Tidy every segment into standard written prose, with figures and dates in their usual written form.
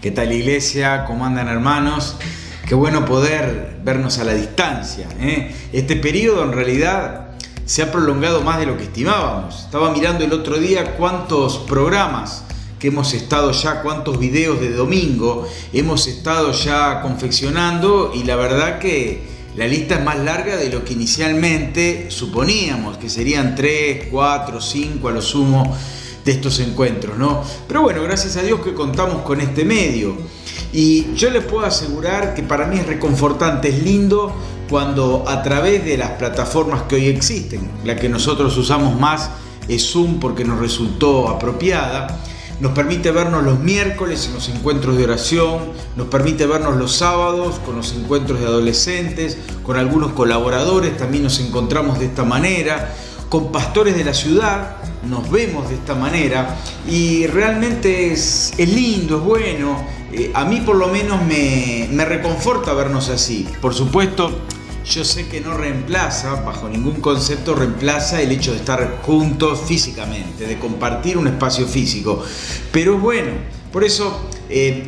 ¿Qué tal, iglesia? ¿Cómo andan, hermanos? Qué bueno poder vernos a la distancia, ¿eh? Este periodo en realidad se ha prolongado más de lo que estimábamos. Estaba mirando el otro día cuántos programas que hemos estado ya, cuántos videos de domingo hemos estado ya confeccionando, y la verdad que la lista es más larga de lo que inicialmente suponíamos, que serían 3, 4, 5 a lo sumo de estos encuentros, ¿no? Pero bueno, gracias a Dios que contamos con este medio. Y yo les puedo asegurar que para mí es reconfortante, es lindo cuando a través de las plataformas que hoy existen, la que nosotros usamos más es Zoom porque nos resultó apropiada, nos permite vernos los miércoles en los encuentros de oración, nos permite vernos los sábados con los encuentros de adolescentes, con algunos colaboradores también nos encontramos de esta manera, con pastores de la ciudad nos vemos de esta manera, y realmente es lindo, es bueno. A mí por lo menos me reconforta vernos así. Por supuesto, yo sé que no reemplaza, bajo ningún concepto reemplaza el hecho de estar juntos físicamente, de compartir un espacio físico, pero es bueno. Por eso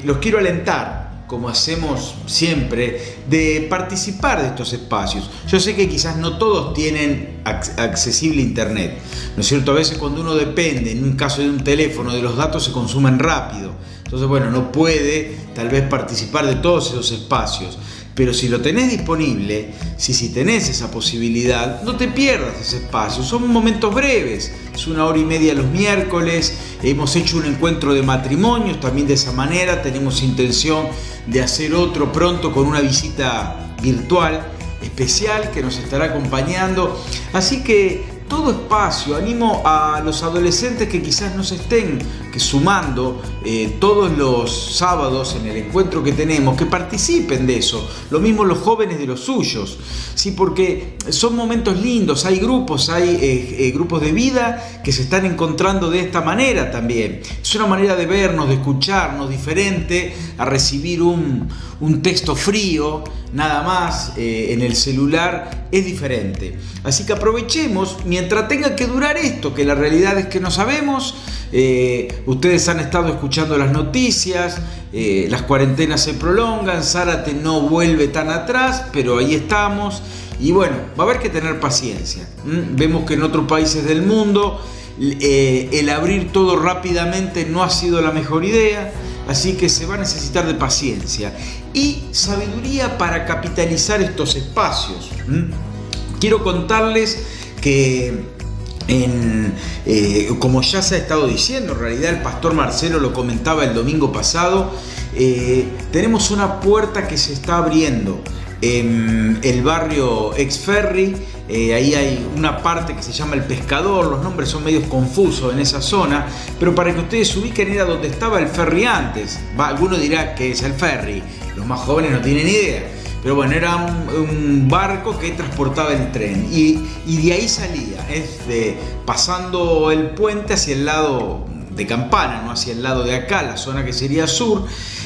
los quiero alentar, como hacemos siempre, de participar de estos espacios. Yo sé que quizás no todos tienen accesible internet, ¿no es cierto? A veces cuando uno depende, en un caso de un teléfono, de los datos se consumen rápido. Entonces, bueno, no puede tal vez participar de todos esos espacios. Pero si lo tenés disponible, si tenés esa posibilidad, no te pierdas ese espacio. Son momentos breves, es 1 hora y media los miércoles. Hemos hecho un encuentro de matrimonios también de esa manera. Tenemos intención de hacer otro pronto con una visita virtual especial que nos estará acompañando. Así que todo espacio, animo a los adolescentes que quizás no se estén sumando todos los sábados en el encuentro que tenemos, que participen de eso. Lo mismo los jóvenes de los suyos, ¿sí? Porque son momentos lindos, hay grupos de vida que se están encontrando de esta manera también. Es una manera de vernos, de escucharnos, diferente a recibir un texto frío, nada más en el celular, es diferente. Así que aprovechemos mientras tenga que durar esto, que la realidad es que no sabemos. Ustedes han estado escuchando las noticias, las cuarentenas se prolongan, Zárate no vuelve tan atrás, pero ahí estamos. Y bueno, va a haber que tener paciencia. Vemos que en otros países del mundo el abrir todo rápidamente no ha sido la mejor idea. Así que se va a necesitar de paciencia y sabiduría para capitalizar estos espacios. Quiero contarles que como ya se ha estado diciendo, en realidad el pastor Marcelo lo comentaba el domingo pasado, tenemos una puerta que se está abriendo en el barrio Ex-Ferry. Ahí hay una parte que se llama El Pescador, los nombres son medios confusos en esa zona, pero para que ustedes se ubiquen, era donde estaba el ferry antes. Alguno dirá que es el ferry, los más jóvenes no tienen idea, pero bueno, era un barco que transportaba el tren, y de ahí salía, pasando el puente hacia el lado de Campana, no hacia el lado de acá, la zona que sería sur.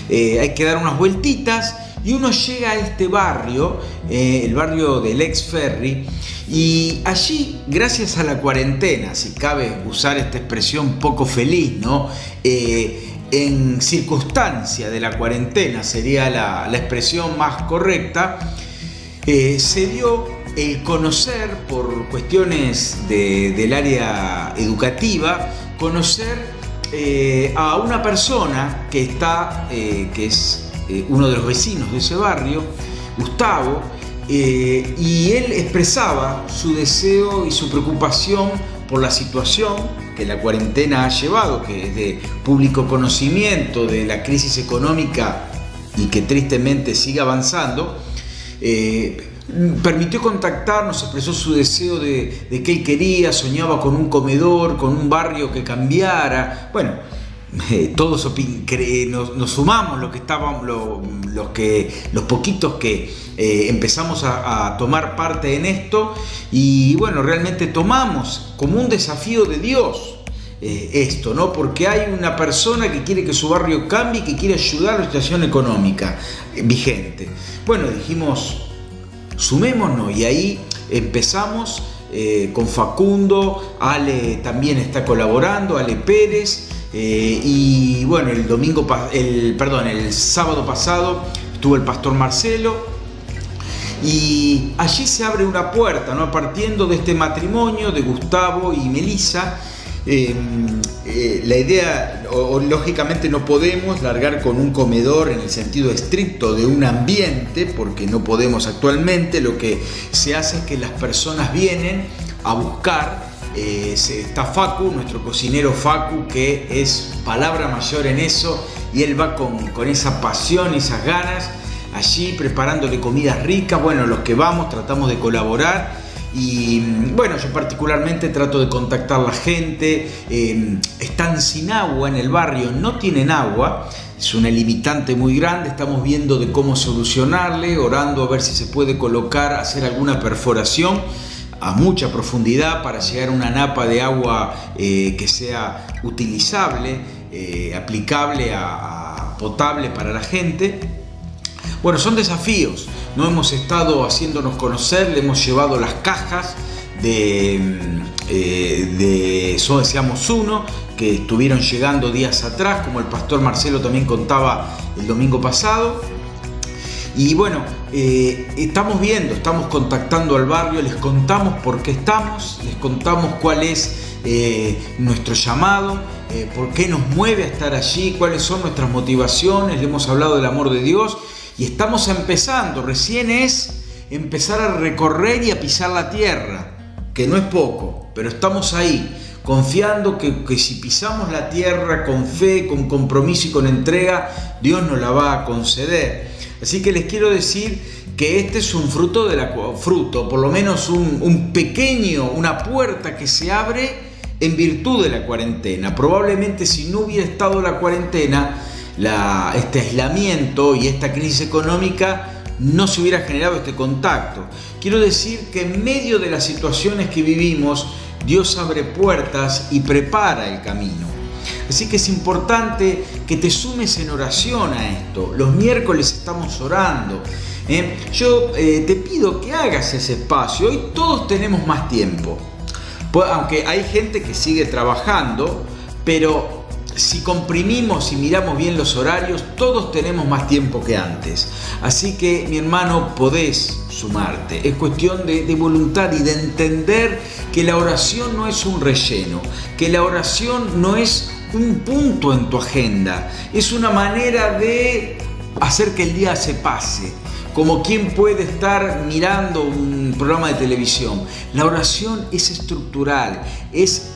Hay que dar unas vueltitas y uno llega a este barrio, el barrio del Ex-Ferry, y allí, gracias a la cuarentena, si cabe usar esta expresión poco feliz, ¿no? En circunstancia de la cuarentena sería la expresión más correcta, se dio el conocer, por cuestiones del área educativa, conocer a una persona que es uno de los vecinos de ese barrio, Gustavo, y él expresaba su deseo y su preocupación por la situación que la cuarentena ha llevado, que es de público conocimiento, de la crisis económica y que tristemente sigue avanzando. Permitió contactarnos, expresó su deseo de que él quería, soñaba con un comedor, con un barrio que cambiara. Bueno, todos nos sumamos los poquitos que empezamos a tomar parte en esto, y bueno, realmente tomamos como un desafío de Dios esto, ¿no? Porque hay una persona que quiere que su barrio cambie, que quiere ayudar a la situación económica vigente. Bueno, dijimos, sumémonos, y ahí empezamos con Facundo. Ale también está colaborando, Ale Pérez, Y bueno, el sábado pasado estuvo el pastor Marcelo. Y allí se abre una puerta, ¿no? Partiendo de este matrimonio de Gustavo y Melissa. La idea, lógicamente no podemos largar con un comedor en el sentido estricto de un ambiente, porque no podemos actualmente. Lo que se hace es que las personas vienen a buscar. Está Facu, nuestro cocinero Facu, que es palabra mayor en eso, y él va con esa pasión, esas ganas, allí preparándole comidas ricas. Bueno, los que vamos tratamos de colaborar. Y bueno, yo particularmente trato de contactar a la gente. Están sin agua en el barrio, no tienen agua, es una limitante muy grande. Estamos viendo de cómo solucionarle, orando a ver si se puede hacer alguna perforación a mucha profundidad para llegar a una napa de agua que sea utilizable, aplicable, potable para la gente. Bueno, son desafíos. No hemos estado haciéndonos conocer, le hemos llevado las cajas de Seamos Uno, que estuvieron llegando días atrás, como el pastor Marcelo también contaba el domingo pasado. Y bueno, estamos contactando al barrio, les contamos por qué estamos, les contamos cuál es nuestro llamado, por qué nos mueve a estar allí, cuáles son nuestras motivaciones. Le hemos hablado del amor de Dios. Y estamos empezando, recién es empezar a recorrer y a pisar la tierra, que no es poco, pero estamos ahí, confiando que si pisamos la tierra con fe, con compromiso y con entrega, Dios nos la va a conceder. Así que les quiero decir que este es un por lo menos una puerta que se abre en virtud de la cuarentena. Probablemente si no hubiera estado la cuarentena, este aislamiento y esta crisis económica, no se hubiera generado este contacto. Quiero decir que en medio de las situaciones que vivimos, Dios abre puertas y prepara el camino. Así que es importante que te sumes en oración a esto. Los miércoles estamos orando. Yo te pido que hagas ese espacio. Hoy todos tenemos más tiempo. Aunque hay gente que sigue trabajando, pero si comprimimos y miramos bien los horarios, todos tenemos más tiempo que antes. Así que, mi hermano, podés sumarte. Es cuestión de voluntad y de entender que la oración no es un relleno, que la oración no es un punto en tu agenda, es una manera de hacer que el día se pase, como quien puede estar mirando un programa de televisión. La oración es estructural, es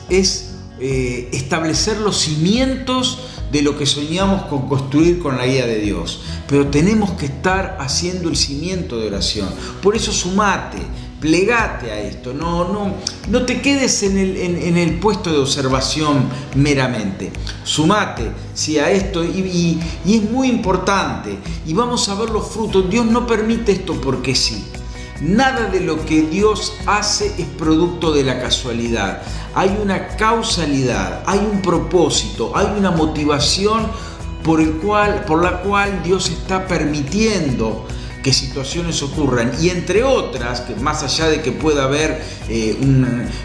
establecer los cimientos de lo que soñamos con construir con la guía de Dios. Pero tenemos que estar haciendo el cimiento de oración. Por eso sumate, plegate a esto. No te quedes en el puesto de observación meramente. Sumate a esto y es muy importante. Y vamos a ver los frutos. Dios no permite esto porque sí. Nada de lo que Dios hace es producto de la casualidad. Hay una causalidad, hay un propósito, hay una motivación por la cual Dios está permitiendo que situaciones ocurran. Y entre otras, que más allá de que pueda haber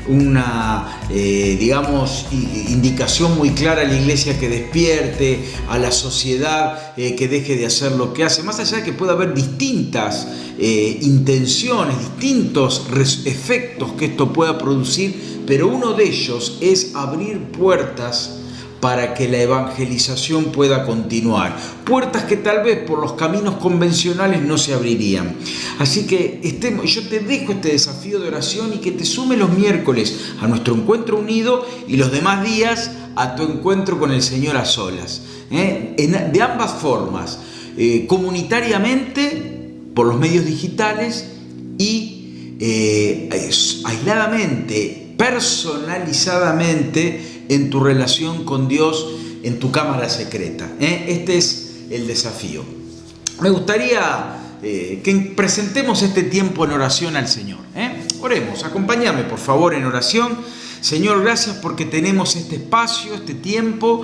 una indicación muy clara a la iglesia que despierte, a la sociedad que deje de hacer lo que hace, más allá de que pueda haber distintas intenciones, distintos efectos que esto pueda producir, pero uno de ellos es abrir puertas para que la evangelización pueda continuar. Puertas que tal vez por los caminos convencionales no se abrirían. Así que yo te dejo este desafío de oración y que te sume los miércoles a nuestro encuentro unido y los demás días a tu encuentro con el Señor a solas. De ambas formas, comunitariamente, por los medios digitales y aisladamente, personalizadamente, en tu relación con Dios, en tu cámara secreta. Este es el desafío. Me gustaría que presentemos este tiempo en oración al Señor. Oremos, acompáñame por favor en oración. Señor, gracias porque tenemos este espacio, este tiempo,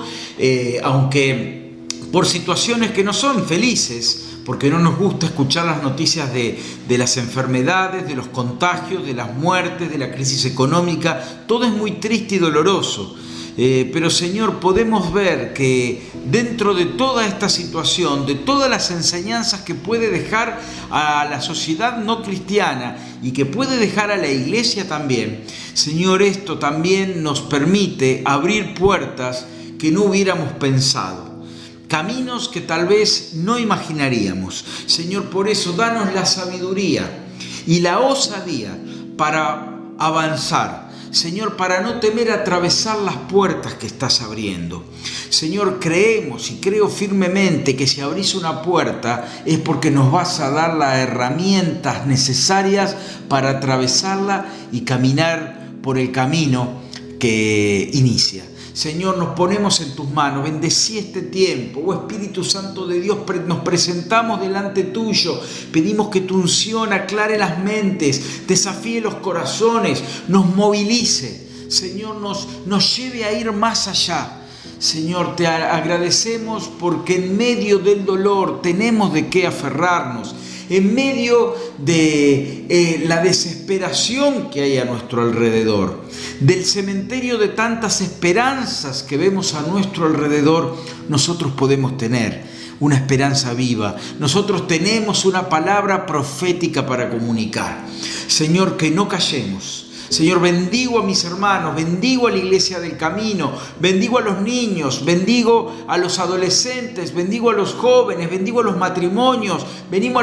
aunque por situaciones que no son felices, porque no nos gusta escuchar las noticias de las enfermedades, de los contagios, de las muertes, de la crisis económica. Todo es muy triste y doloroso. pero Señor, podemos ver que dentro de toda esta situación, de todas las enseñanzas que puede dejar a la sociedad no cristiana y que puede dejar a la iglesia también, Señor, esto también nos permite abrir puertas que no hubiéramos pensado, caminos que tal vez no imaginaríamos. Señor, por eso danos la sabiduría y la osadía para avanzar. Señor, para no temer atravesar las puertas que estás abriendo. Señor, creemos y creo firmemente que si abrís una puerta es porque nos vas a dar las herramientas necesarias para atravesarla y caminar por el camino que inicia. Señor, nos ponemos en tus manos, bendecí este tiempo. Oh Espíritu Santo de Dios, nos presentamos delante tuyo. Pedimos que tu unción aclare las mentes, desafíe los corazones, nos movilice. Señor, nos lleve a ir más allá. Señor, te agradecemos porque en medio del dolor tenemos de qué aferrarnos. En medio de la desesperación que hay a nuestro alrededor, del cementerio de tantas esperanzas que vemos a nuestro alrededor, nosotros podemos tener una esperanza viva. Nosotros tenemos una palabra profética para comunicar. Señor, que no callemos. Señor, bendigo a mis hermanos, bendigo a la iglesia del camino, bendigo a los niños, bendigo a los adolescentes, bendigo a los jóvenes, bendigo a los matrimonios, bendigo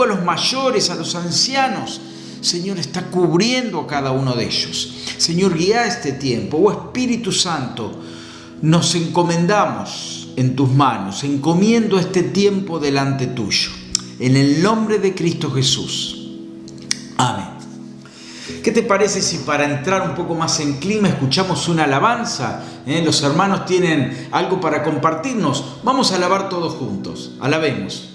a los mayores, a los ancianos. Señor, está cubriendo a cada uno de ellos. Señor, guía este tiempo. Oh Espíritu Santo, nos encomendamos en tus manos, encomiendo este tiempo delante tuyo. En el nombre de Cristo Jesús. Amén. ¿Qué te parece si para entrar un poco más en clima escuchamos una alabanza? Los hermanos tienen algo para compartirnos. Vamos a alabar todos juntos. Alabemos.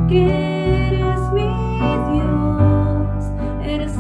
Que eres mi Dios, eres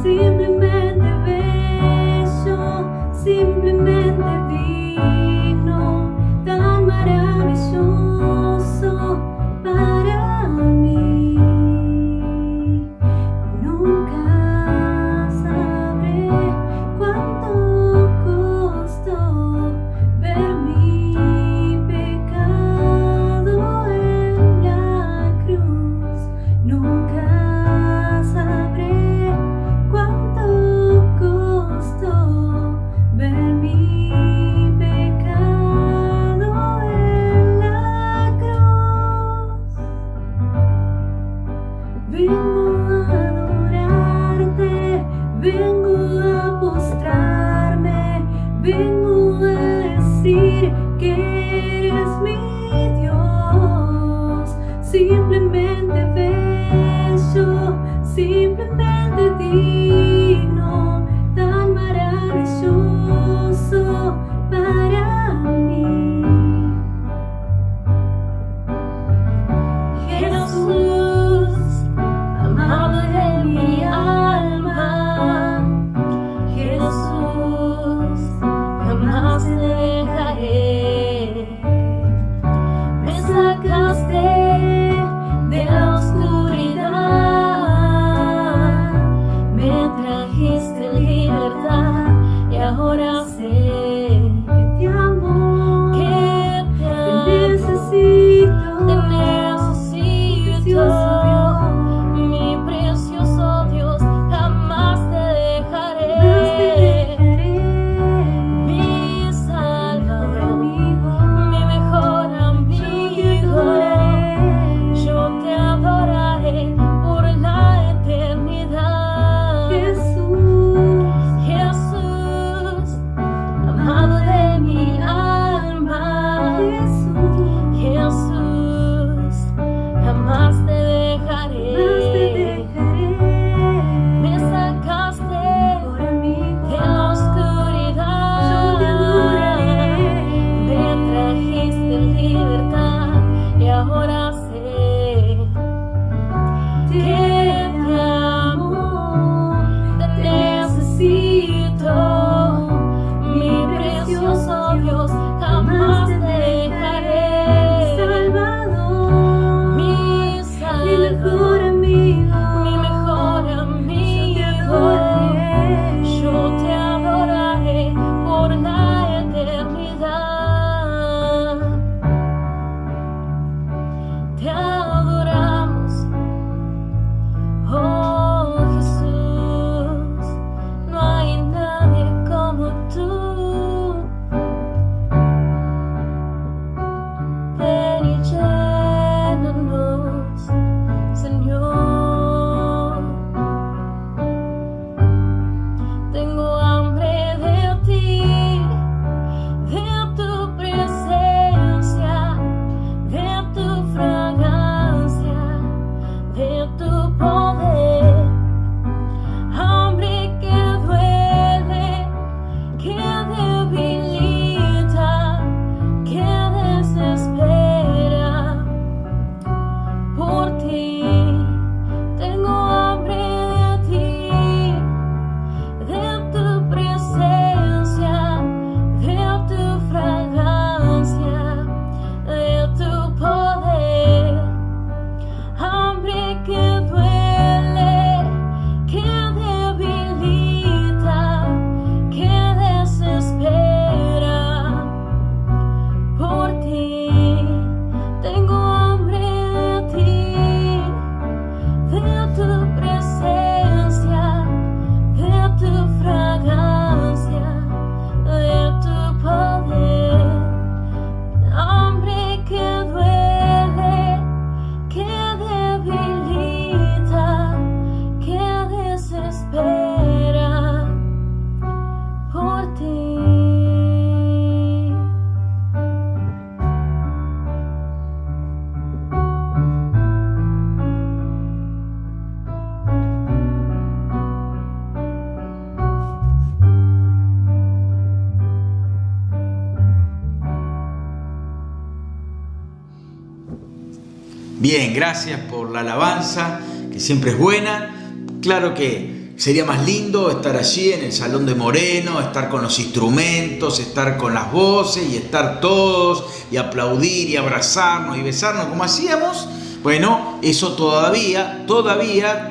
Bien, gracias por la alabanza, que siempre es buena. Claro que sería más lindo estar allí en el Salón de Moreno, estar con los instrumentos, estar con las voces y estar todos y aplaudir y abrazarnos y besarnos como hacíamos. Bueno, eso todavía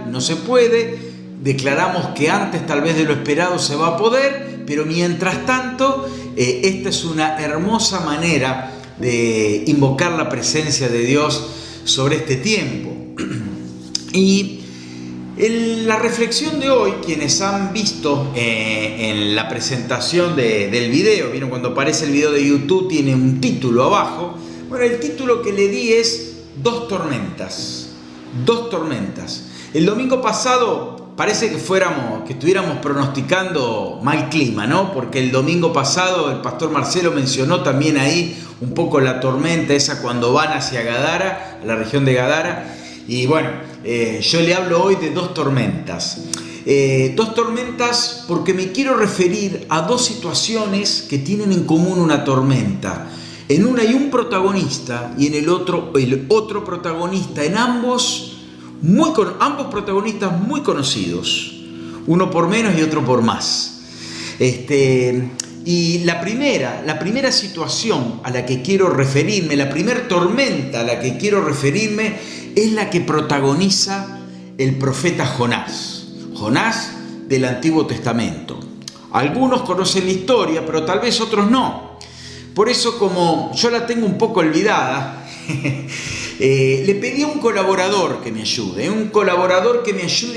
no se puede. Declaramos que antes tal vez de lo esperado se va a poder, pero mientras tanto, esta es una hermosa manera de invocar la presencia de Dios sobre este tiempo. Y la reflexión de hoy, quienes han visto en la presentación del video, ¿vieron? Cuando aparece el video de YouTube tiene un título abajo. Bueno, el título que le di es Dos tormentas. Dos tormentas. El domingo pasado parece que estuviéramos pronosticando mal clima, ¿no? Porque el domingo pasado el pastor Marcelo mencionó también ahí un poco la tormenta esa cuando van hacia Gadara, a la región de Gadara. Y bueno, yo le hablo hoy de dos tormentas. Dos tormentas porque me quiero referir a dos situaciones que tienen en común una tormenta. En una hay un protagonista y en el otro protagonista. En ambos protagonistas muy conocidos. Uno por menos y otro por más. Y la primera situación a la que quiero referirme, la primera tormenta a la que quiero referirme es la que protagoniza el profeta Jonás. Jonás del Antiguo Testamento. Algunos conocen la historia, pero tal vez otros no. Por eso, como yo la tengo un poco olvidada, le pedí a un colaborador que me ayude,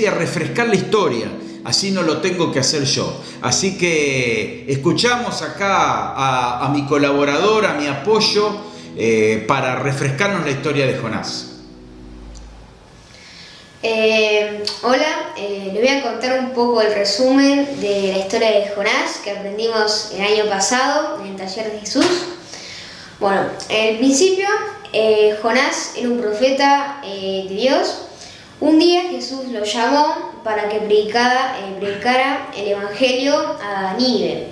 a refrescar la historia. Así no lo tengo que hacer yo. Así que escuchamos acá a mi colaborador, a mi apoyo, para refrescarnos la historia de Jonás. Hola, les voy a contar un poco el resumen de la historia de Jonás que aprendimos el año pasado en el taller de Jesús. Bueno, en el principio, Jonás era un profeta de Dios. Un día Jesús lo llamó para que predicara el Evangelio a Nínive.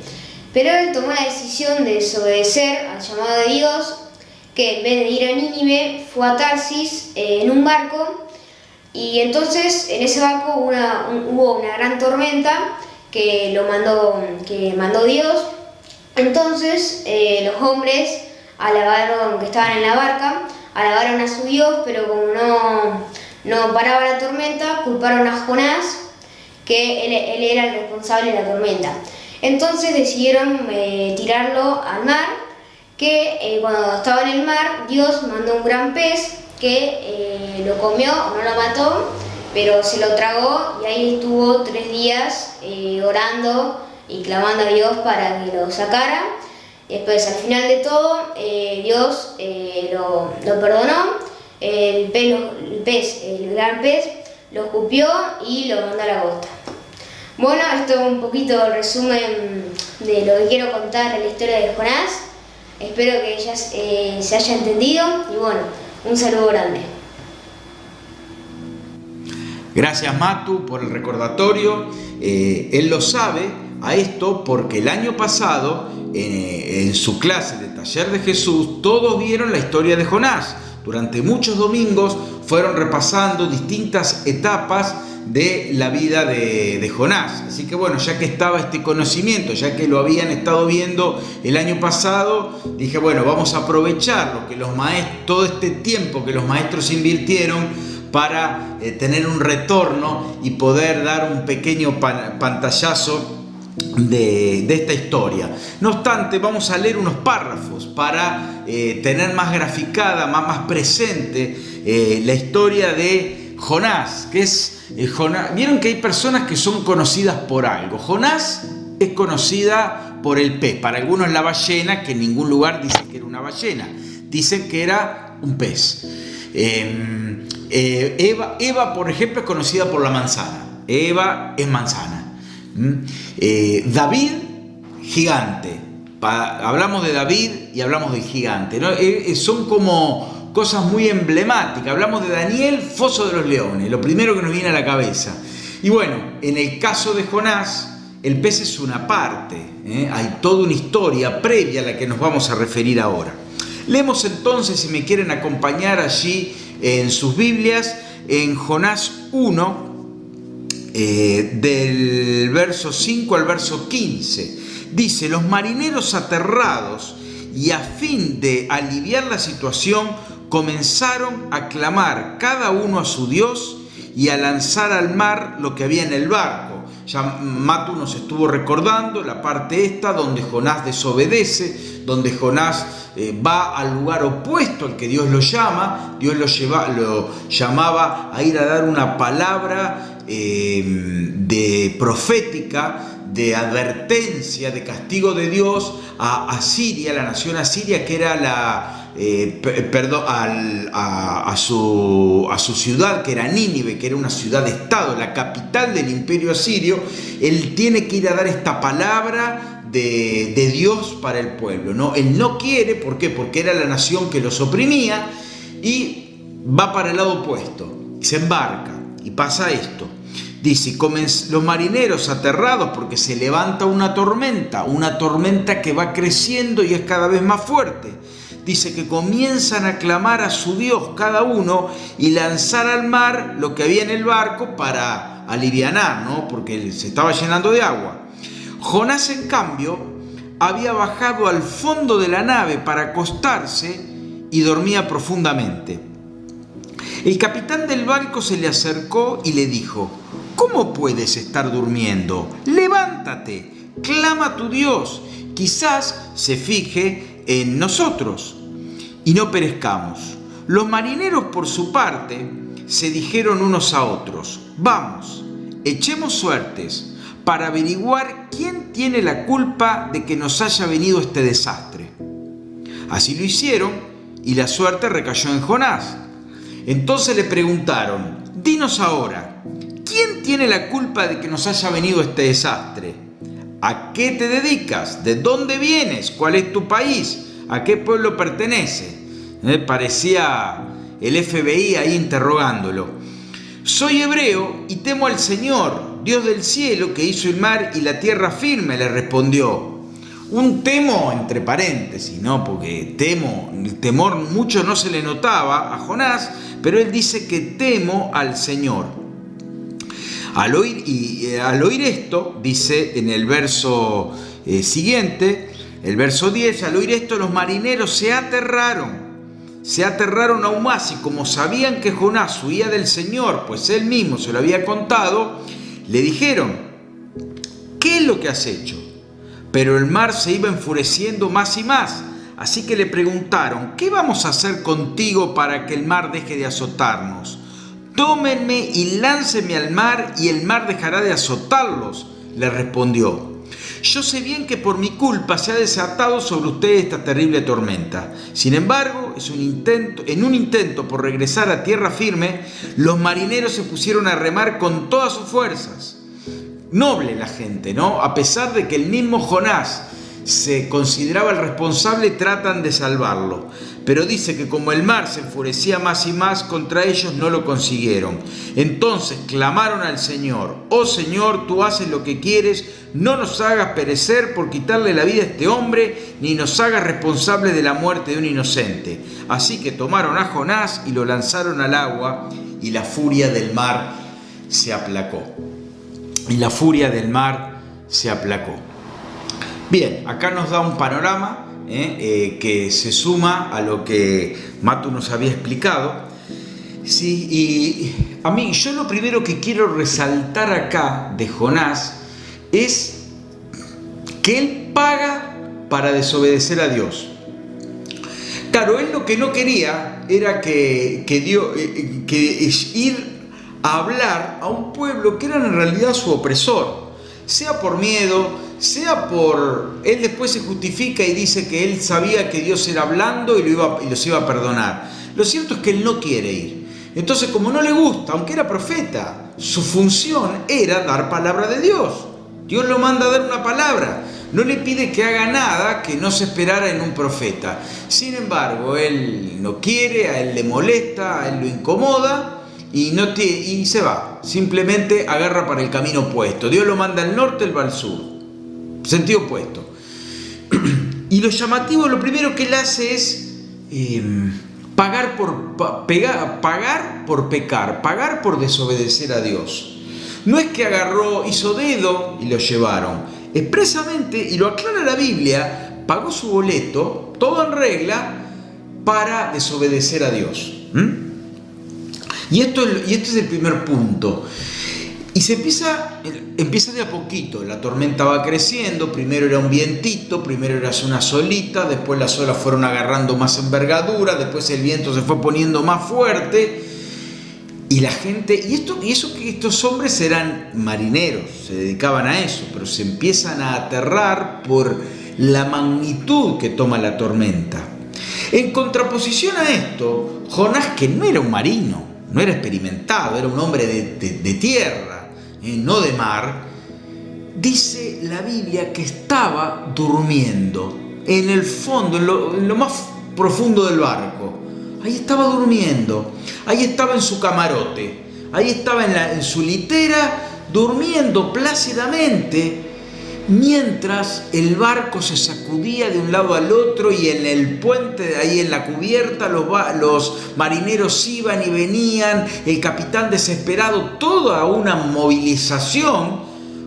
Pero él tomó la decisión de desobedecer al llamado de Dios, que en vez de ir a Nínive fue a Tarsis en un barco. Y entonces en ese barco hubo una gran tormenta que mandó Dios. Entonces los hombres que estaban en la barca alabaron a su Dios, pero como no paraba la tormenta, culparon a Jonás, que él era el responsable de la tormenta. Entonces decidieron tirarlo al mar, que cuando estaba en el mar, Dios mandó un gran pez que lo comió, no lo mató, pero se lo tragó, y ahí estuvo 3 días orando y clamando a Dios para que lo sacara. Y después, al final de todo, Dios lo perdonó. El gran pez, lo escupió y lo mandó a la costa. Bueno, esto es un poquito el resumen de lo que quiero contar de la historia de Jonás. Espero que ya se haya entendido y bueno, un saludo grande. Gracias, Matu, por el recordatorio. Él lo sabe a esto porque el año pasado, en su clase de taller de Jesús, todos vieron la historia de Jonás. Durante muchos domingos fueron repasando distintas etapas de la vida de Jonás. Así que bueno, ya que estaba este conocimiento, ya que lo habían estado viendo el año pasado, dije, bueno, vamos a aprovechar todo este tiempo que los maestros invirtieron para tener un retorno y poder dar un pequeño pantallazo de esta historia. No obstante, vamos a leer unos párrafos para tener más graficada, más presente la historia de Jonás, que es Jonás. Vieron que hay personas que son conocidas por algo. Jonás es conocida por el pez. Para algunos la ballena, que en ningún lugar dicen que era una ballena, dicen que era un pez. Eva, por ejemplo, es conocida por la manzana. Eva es manzana. David, gigante. Hablamos de David y hablamos del gigante, ¿no? Son como cosas muy emblemáticas. Hablamos de Daniel, foso de los leones, lo primero que nos viene a la cabeza. Y bueno, en el caso de Jonás, el pez es una parte, hay toda una historia previa a la que nos vamos a referir ahora. Leemos entonces, si me quieren acompañar allí en sus Biblias en Jonás 1, del verso 5 al verso 15. Dice: los marineros aterrados y a fin de aliviar la situación comenzaron a clamar cada uno a su Dios y a lanzar al mar lo que había en el barco. Ya Matu nos estuvo recordando la parte esta donde Jonás desobedece, donde Jonás va al lugar opuesto al que Dios lo llama. Dios lo llamaba a ir a dar una palabra de profética, de advertencia, de castigo de Dios a Asiria, la nación asiria, que era a su ciudad, que era Nínive, que era una ciudad-estado, la capital del imperio asirio. Él tiene que ir a dar esta palabra de Dios para el pueblo, ¿no? Él no quiere, ¿por qué? Porque era la nación que los oprimía, y va para el lado opuesto, se embarca y pasa esto. Dice: los marineros aterrados porque se levanta una tormenta que va creciendo y es cada vez más fuerte. Dice que comienzan a clamar a su Dios cada uno y lanzar al mar lo que había en el barco para alivianar, ¿no? Porque se estaba llenando de agua. Jonás, en cambio, había bajado al fondo de la nave para acostarse y dormía profundamente. El capitán del barco se le acercó y le dijo: ¿cómo puedes estar durmiendo? Levántate, clama a tu Dios, quizás se fije en nosotros y no perezcamos. Los marineros, por su parte, se dijeron unos a otros: vamos, echemos suertes para averiguar quién tiene la culpa de que nos haya venido este desastre. Así lo hicieron y la suerte recayó en Jonás. Entonces le preguntaron: dinos ahora, ¿quién tiene la culpa de que nos haya venido este desastre? ¿A qué te dedicas? ¿De dónde vienes? ¿Cuál es tu país? ¿A qué pueblo pertenece? Parecía el FBI ahí interrogándolo. Soy hebreo y temo al Señor, Dios del cielo, que hizo el mar y la tierra firme, le respondió. Un temo entre paréntesis, ¿no? Porque el temor mucho no se le notaba a Jonás, pero él dice que temo al Señor. Al oír esto, dice en el verso siguiente, el verso 10, al oír esto los marineros se aterraron aún más, y como sabían que Jonás huía del Señor, pues él mismo se lo había contado, le dijeron: ¿qué es lo que has hecho? Pero el mar se iba enfureciendo más y más, así que le preguntaron: ¿qué vamos a hacer contigo para que el mar deje de azotarnos? Tómenme y láncenme al mar y el mar dejará de azotarlos, le respondió. Yo sé bien que por mi culpa se ha desatado sobre ustedes esta terrible tormenta. Sin embargo, en un intento por regresar a tierra firme, los marineros se pusieron a remar con todas sus fuerzas. Noble la gente, ¿no? A pesar de que el mismo Jonás se consideraba el responsable, tratan de salvarlo. Pero dice que como el mar se enfurecía más y más contra ellos, no lo consiguieron. Entonces clamaron al Señor: oh Señor, tú haces lo que quieres, no nos hagas perecer por quitarle la vida a este hombre, ni nos hagas responsables de la muerte de un inocente. Así que tomaron a Jonás y lo lanzaron al agua, y la furia del mar se aplacó. Bien, acá nos da un panorama que se suma a lo que Matu nos había explicado. Sí, y a mí, yo lo primero que quiero resaltar acá de Jonás es que él paga para desobedecer a Dios. Claro, él lo que no quería era que ir a hablar a un pueblo que era en realidad su opresor, sea por miedo, sea por... Él después se justifica y dice que él sabía que Dios era blando y los iba a perdonar. Lo cierto es que él no quiere ir. Entonces, como no le gusta, aunque era profeta, su función era dar palabra de Dios. Dios lo manda a dar una palabra. No le pide que haga nada que no se esperara en un profeta. Sin embargo, él no quiere, a él le molesta, a él lo incomoda y se va. Simplemente agarra para el camino opuesto. Dios lo manda al norte, él va al sur. Sentido opuesto. Y lo llamativo, lo primero que él hace es pagar por pecar, pagar por desobedecer a Dios. No es que agarró, hizo dedo y lo llevaron. Expresamente, y lo aclara la Biblia, pagó su boleto, todo en regla, para desobedecer a Dios. Y este es el primer punto. Y se empieza de a poquito, la tormenta va creciendo, primero era un vientito, primero era una solita, después las olas fueron agarrando más envergadura, después el viento se fue poniendo más fuerte, y la gente, y eso que estos hombres eran marineros, se dedicaban a eso, pero se empiezan a aterrar por la magnitud que toma la tormenta. En contraposición a esto, Jonás, que no era un marino, no era experimentado, era un hombre de tierra, no de mar, dice la Biblia que estaba durmiendo en el fondo, en lo más profundo del barco. Ahí estaba durmiendo, ahí estaba en su camarote, ahí estaba en su litera, durmiendo plácidamente, mientras el barco se sacudía de un lado al otro y en el puente, ahí en la cubierta, los marineros iban y venían, el capitán desesperado, toda una movilización,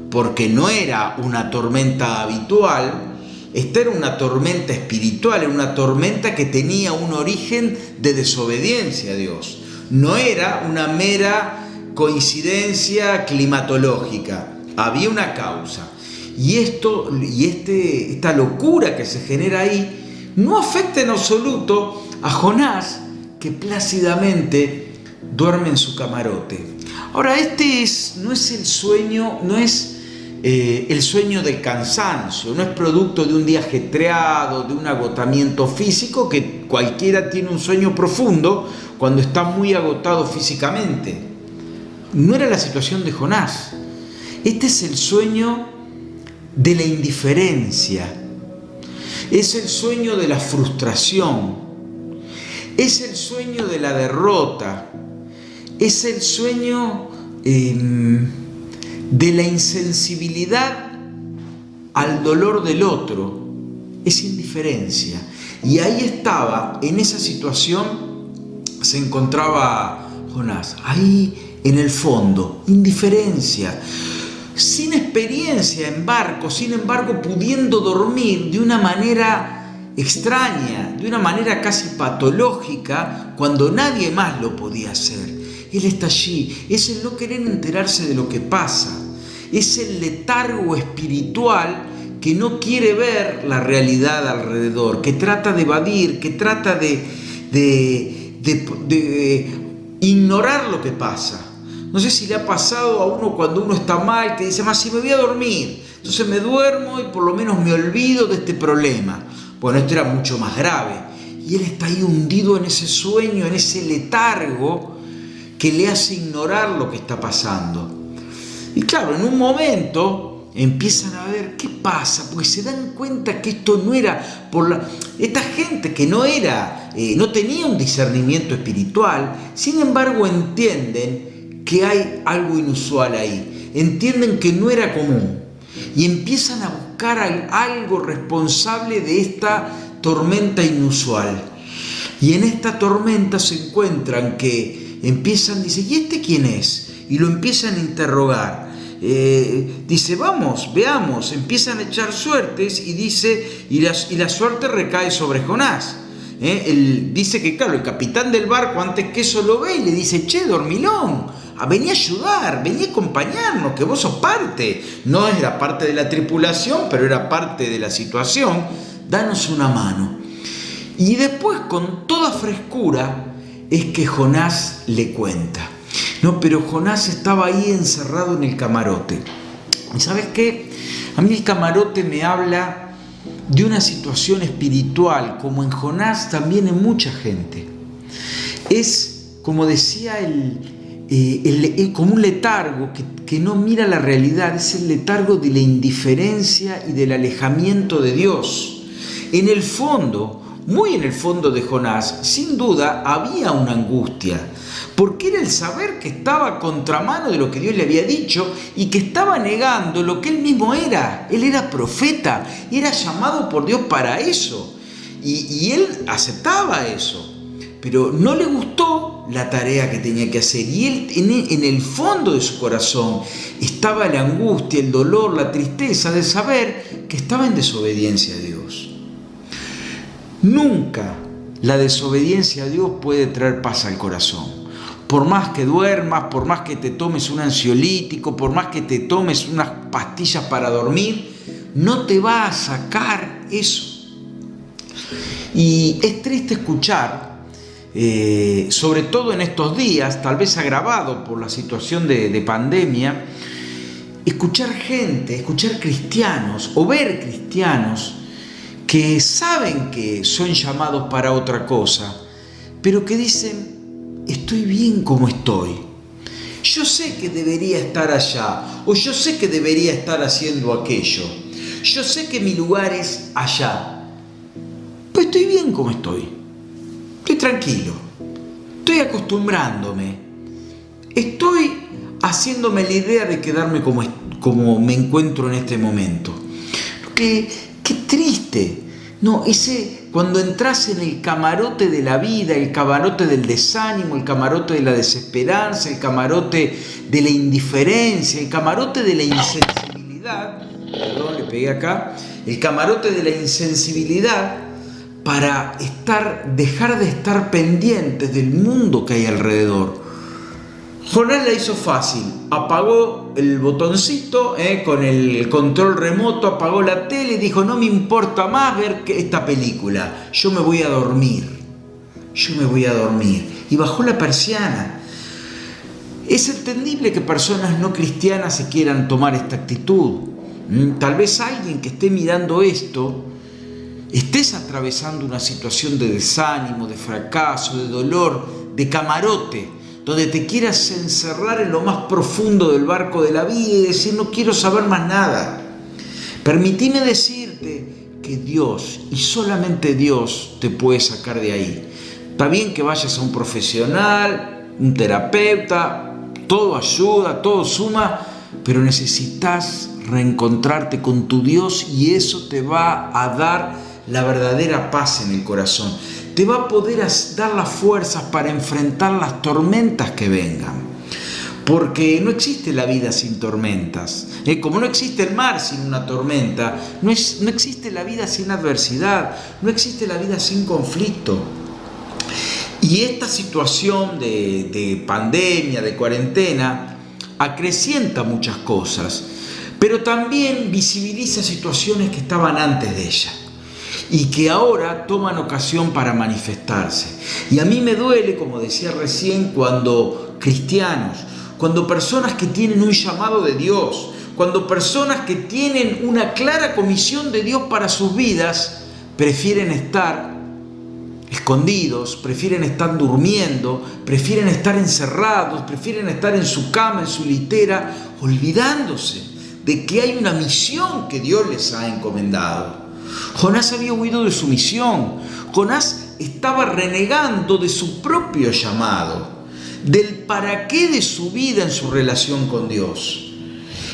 porque no era una tormenta habitual. Esta era una tormenta espiritual, era una tormenta que tenía un origen de desobediencia a Dios. No era una mera coincidencia climatológica, había una causa. Y esta locura que se genera ahí no afecta en absoluto a Jonás, que plácidamente duerme en su camarote. Ahora, no es el sueño, no es el sueño del cansancio, no es producto de un día ajetreado, de un agotamiento físico, que cualquiera tiene un sueño profundo cuando está muy agotado físicamente. No era la situación de Jonás. Este es el sueño de la indiferencia, es el sueño de la frustración, es el sueño de la derrota, es el sueño de la insensibilidad al dolor del otro, es indiferencia. Y ahí estaba, en esa situación se encontraba Jonás, ahí en el fondo, indiferencia, sin experiencia en barco, sin embargo pudiendo dormir de una manera extraña, de una manera casi patológica, cuando nadie más lo podía hacer. Él está allí, es el no querer enterarse de lo que pasa, es el letargo espiritual que no quiere ver la realidad alrededor, que trata de evadir, que trata de ignorar lo que pasa. No sé si le ha pasado a uno cuando uno está mal, que dice, si me voy a dormir, entonces me duermo y por lo menos me olvido de este problema. Bueno, esto era mucho más grave. Y él está ahí hundido en ese sueño, en ese letargo que le hace ignorar lo que está pasando. Y claro, en un momento empiezan a ver qué pasa, porque se dan cuenta que esto no era esta gente que no tenía un discernimiento espiritual, sin embargo entienden que hay algo inusual ahí, entienden que no era común y empiezan a buscar algo responsable de esta tormenta inusual. Y en esta tormenta se encuentran que dice, ¿y este quién es? Y lo empiezan a interrogar. Dice, vamos, veamos, empiezan a echar suertes y dice, y la suerte recae sobre Jonás. Él dice que, claro, el capitán del barco antes que eso lo ve y le dice, che, dormilón, vení a ayudar, vení a acompañarnos, que vos sos parte. No era parte de la tripulación, pero era parte de la situación. Danos una mano. Y después, con toda frescura, es que Jonás le cuenta. No, pero Jonás estaba ahí encerrado en el camarote. ¿Y sabes qué? A mí el camarote me habla de una situación espiritual, como en Jonás, también en mucha gente. Es, como decía como un letargo que no mira la realidad, es el letargo de la indiferencia y del alejamiento de Dios. En el fondo, muy en el fondo de Jonás, sin duda había una angustia, porque era el saber que estaba a contramano de lo que Dios le había dicho y que estaba negando lo que él mismo era. Él era profeta, era llamado por Dios para eso, y él aceptaba eso. pero no le gustó la tarea que tenía que hacer. Y él, en el fondo de su corazón, estaba la angustia, el dolor, la tristeza de saber que estaba en desobediencia a Dios. Nunca la desobediencia a Dios puede traer paz al corazón. Por más que duermas, por más que te tomes un ansiolítico, por más que te tomes unas pastillas para dormir, no te va a sacar eso. Y es triste escuchar, sobre todo en estos días, tal vez agravado por la situación de pandemia, escuchar cristianos o ver cristianos que saben que son llamados para otra cosa, pero que dicen: estoy bien como estoy. Yo sé que debería estar allá, o yo sé que debería estar haciendo aquello. Yo sé que mi lugar es allá, pero estoy bien como estoy. Estoy tranquilo. Estoy acostumbrándome. Estoy haciéndome la idea de quedarme como me encuentro en este momento. Qué triste. No, cuando entras en el camarote de la vida, el camarote del desánimo, el camarote de la desesperanza, el camarote de la indiferencia, el camarote de la insensibilidad, perdón, le pegué acá, el camarote de la insensibilidad para dejar de estar pendientes del mundo que hay alrededor. Jonás la hizo fácil, apagó el botoncito con el control remoto, apagó la tele y dijo: no me importa más ver esta película, yo me voy a dormir, y bajó la persiana. Es entendible que personas no cristianas se quieran tomar esta actitud. Tal vez alguien que esté mirando esto, estés atravesando una situación de desánimo, de fracaso, de dolor, de camarote, donde te quieras encerrar en lo más profundo del barco de la vida y decir: no quiero saber más nada. Permitime decirte que Dios, y solamente Dios, te puede sacar de ahí. Está bien que vayas a un profesional, un terapeuta, todo ayuda, todo suma, pero necesitas reencontrarte con tu Dios, y eso te va a dar la verdadera paz en el corazón. Te va a poder dar las fuerzas para enfrentar las tormentas que vengan. Porque no existe la vida sin tormentas. Como no existe el mar sin una tormenta, no existe la vida sin adversidad, no existe la vida sin conflicto. Y esta situación de pandemia, de cuarentena, acrecienta muchas cosas, pero también visibiliza situaciones que estaban antes de ella y que ahora toman ocasión para manifestarse. Y a mí me duele, como decía recién, cuando cristianos, cuando personas que tienen un llamado de Dios, cuando personas que tienen una clara comisión de Dios para sus vidas, prefieren estar escondidos, prefieren estar durmiendo, prefieren estar encerrados, prefieren estar en su cama, en su litera, olvidándose de que hay una misión que Dios les ha encomendado. Jonás había huido de su misión. Jonás estaba renegando de su propio llamado, del para qué de su vida en su relación con Dios.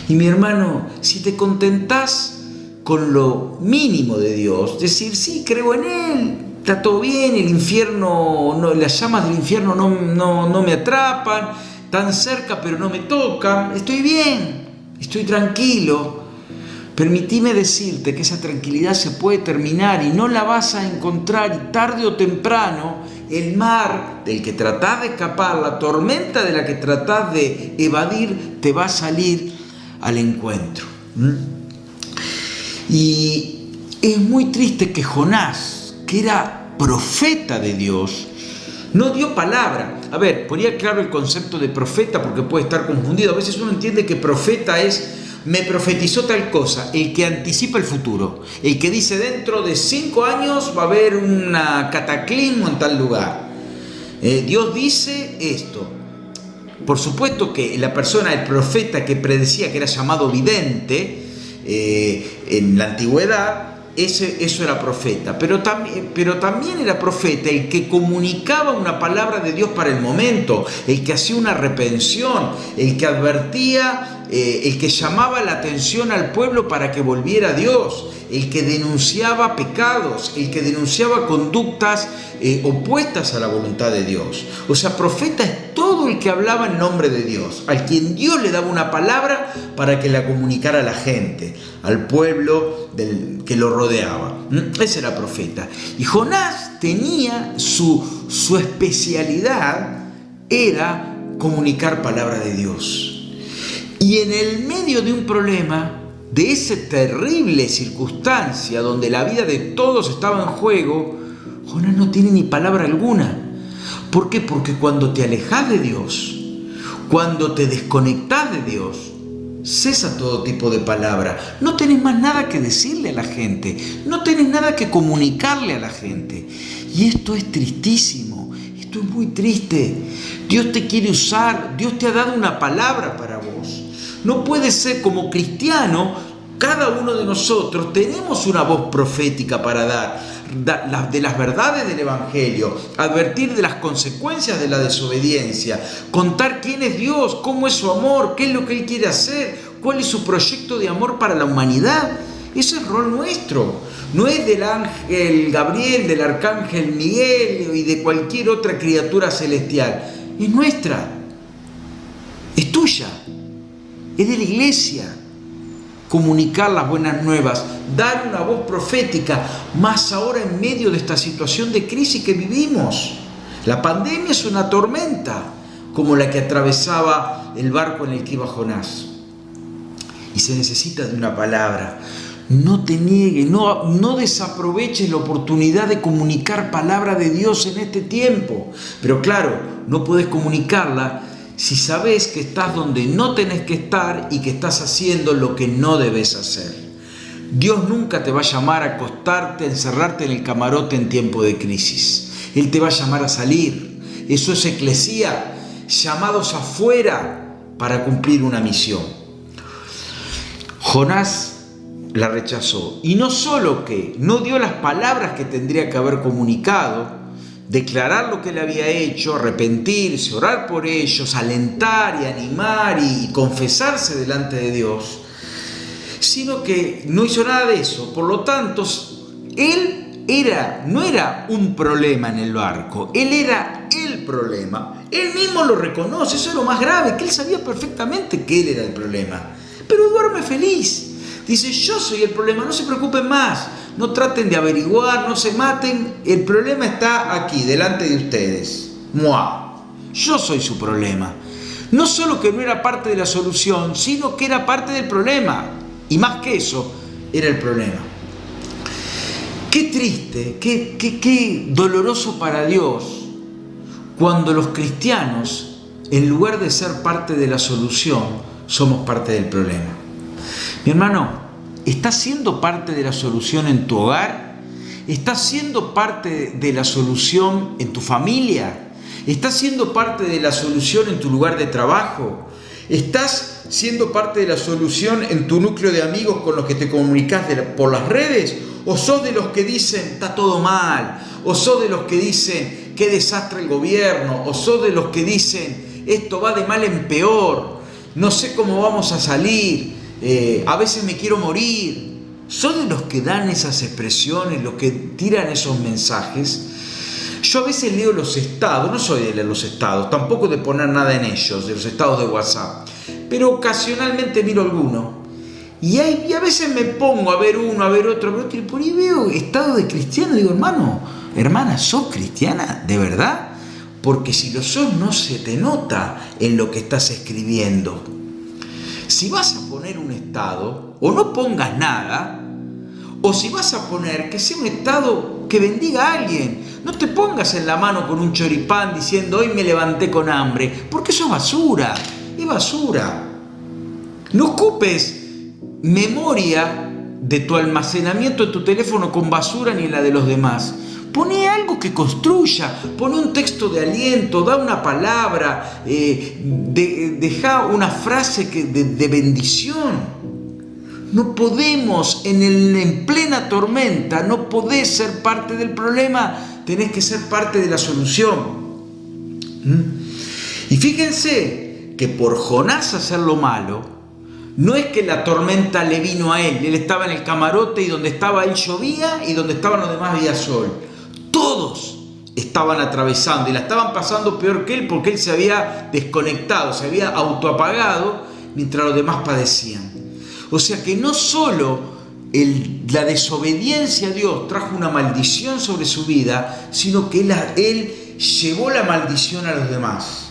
Y mi hermano, si te contentás con lo mínimo de Dios, decir: sí, creo en Él, está todo bien, el infierno, las llamas del infierno no me atrapan, tan cerca pero no me tocan, estoy bien, estoy tranquilo. Permitime decirte que esa tranquilidad se puede terminar y no la vas a encontrar, y tarde o temprano el mar del que tratás de escapar, la tormenta de la que tratás de evadir, te va a salir al encuentro. Y es muy triste que Jonás, que era profeta de Dios, no dio palabra. A ver, ponía claro el concepto de profeta porque puede estar confundido. A veces uno entiende que profeta es: me profetizó tal cosa, el que anticipa el futuro, el que dice dentro de 5 años va a haber un cataclismo en tal lugar. Dios dice esto. Por supuesto que la persona, el profeta que predecía, que era llamado vidente en la antigüedad, eso era profeta, pero también era profeta el que comunicaba una palabra de Dios para el momento, el que hacía una reprensión, el que advertía el que llamaba la atención al pueblo para que volviera a Dios, el que denunciaba pecados, el que denunciaba conductas opuestas a la voluntad de Dios. O sea, profeta es todo el que hablaba en nombre de Dios, al quien Dios le daba una palabra para que la comunicara a la gente, al pueblo que lo rodeaba. Ese era profeta. Y Jonás tenía su especialidad, era comunicar palabra de Dios. Y en el medio de un problema, de esa terrible circunstancia donde la vida de todos estaba en juego, Jonás no tiene ni palabra alguna. ¿Por qué? Porque cuando te alejas de Dios, cuando te desconectas de Dios, cesa todo tipo de palabra. No tenés más nada que decirle a la gente, no tenés nada que comunicarle a la gente. Y esto es tristísimo, esto es muy triste. Dios te quiere usar, Dios te ha dado una palabra para vos. No puede ser como cristiano, cada uno de nosotros tenemos una voz profética para dar de las verdades del Evangelio, advertir de las consecuencias de la desobediencia, contar quién es Dios, cómo es su amor, qué es lo que Él quiere hacer, cuál es su proyecto de amor para la humanidad. Ese es el rol nuestro. No es del ángel Gabriel, del arcángel Miguel y de cualquier otra criatura celestial. Es nuestra, es tuya, es de la iglesia. Comunicar las buenas nuevas, dar una voz profética, más ahora en medio de esta situación de crisis que vivimos. La pandemia es una tormenta, como la que atravesaba el barco en el que iba Jonás. Y se necesita de una palabra. No te niegues, no desaproveches la oportunidad de comunicar palabra de Dios en este tiempo. Pero claro, no puedes comunicarla si sabes que estás donde no tenés que estar y que estás haciendo lo que no debes hacer. Dios nunca te va a llamar a acostarte, a encerrarte en el camarote en tiempo de crisis. Él te va a llamar a salir. Eso es eclesía, llamados afuera para cumplir una misión. Jonás la rechazó. Y no solo que no dio las palabras que tendría que haber comunicado, declarar lo que él había hecho, arrepentirse, orar por ellos, alentar y animar y confesarse delante de Dios, sino que no hizo nada de eso. Por lo tanto, él no era un problema en el barco, él era el problema. Él mismo lo reconoce, eso es lo más grave, que él sabía perfectamente que él era el problema, pero duerme feliz. Dice, yo soy el problema, no se preocupen más, no traten de averiguar, no se maten, el problema está aquí, delante de ustedes. Yo soy su problema. No solo que no era parte de la solución, sino que era parte del problema. Y más que eso, era el problema. Qué triste, qué doloroso para Dios cuando los cristianos, en lugar de ser parte de la solución, somos parte del problema. Mi hermano, ¿estás siendo parte de la solución en tu hogar? ¿Estás siendo parte de la solución en tu familia? ¿Estás siendo parte de la solución en tu lugar de trabajo? ¿Estás siendo parte de la solución en tu núcleo de amigos con los que te comunicas por las redes? ¿O sos de los que dicen, está todo mal? ¿O sos de los que dicen, qué desastre el gobierno? ¿O sos de los que dicen, esto va de mal en peor? No sé cómo vamos a salir. A veces me quiero morir. ¿Sos de los que dan esas expresiones, los que tiran esos mensajes? Yo a veces leo los estados, no soy de leer los estados, tampoco de poner nada en ellos, de los estados de WhatsApp, pero ocasionalmente miro alguno. Y a veces me pongo a ver uno, a ver otro, y por ahí veo estado de cristiano, digo, hermana, ¿sos cristiana? ¿De verdad? Porque si lo sos, no se te nota en lo que estás escribiendo. Si vas a poner un estado, o no pongas nada, o si vas a poner que sea un estado que bendiga a alguien. No te pongas en la mano con un choripán diciendo hoy me levanté con hambre, porque eso es basura, es basura. No ocupes memoria de tu almacenamiento de tu teléfono con basura ni en la de los demás. Pone algo que construya, pone un texto de aliento, da una palabra, deja una frase de bendición. No podemos, en plena tormenta, no podés ser parte del problema, tenés que ser parte de la solución. Y fíjense que por Jonás hacer lo malo, No es que la tormenta le vino a él estaba en el camarote y donde estaba él llovía y donde estaban los demás había sol. Todos estaban atravesando y la estaban pasando peor que él porque él se había desconectado, se había autoapagado mientras los demás padecían. O sea que no solo la desobediencia a Dios trajo una maldición sobre su vida, sino que él llevó la maldición a los demás.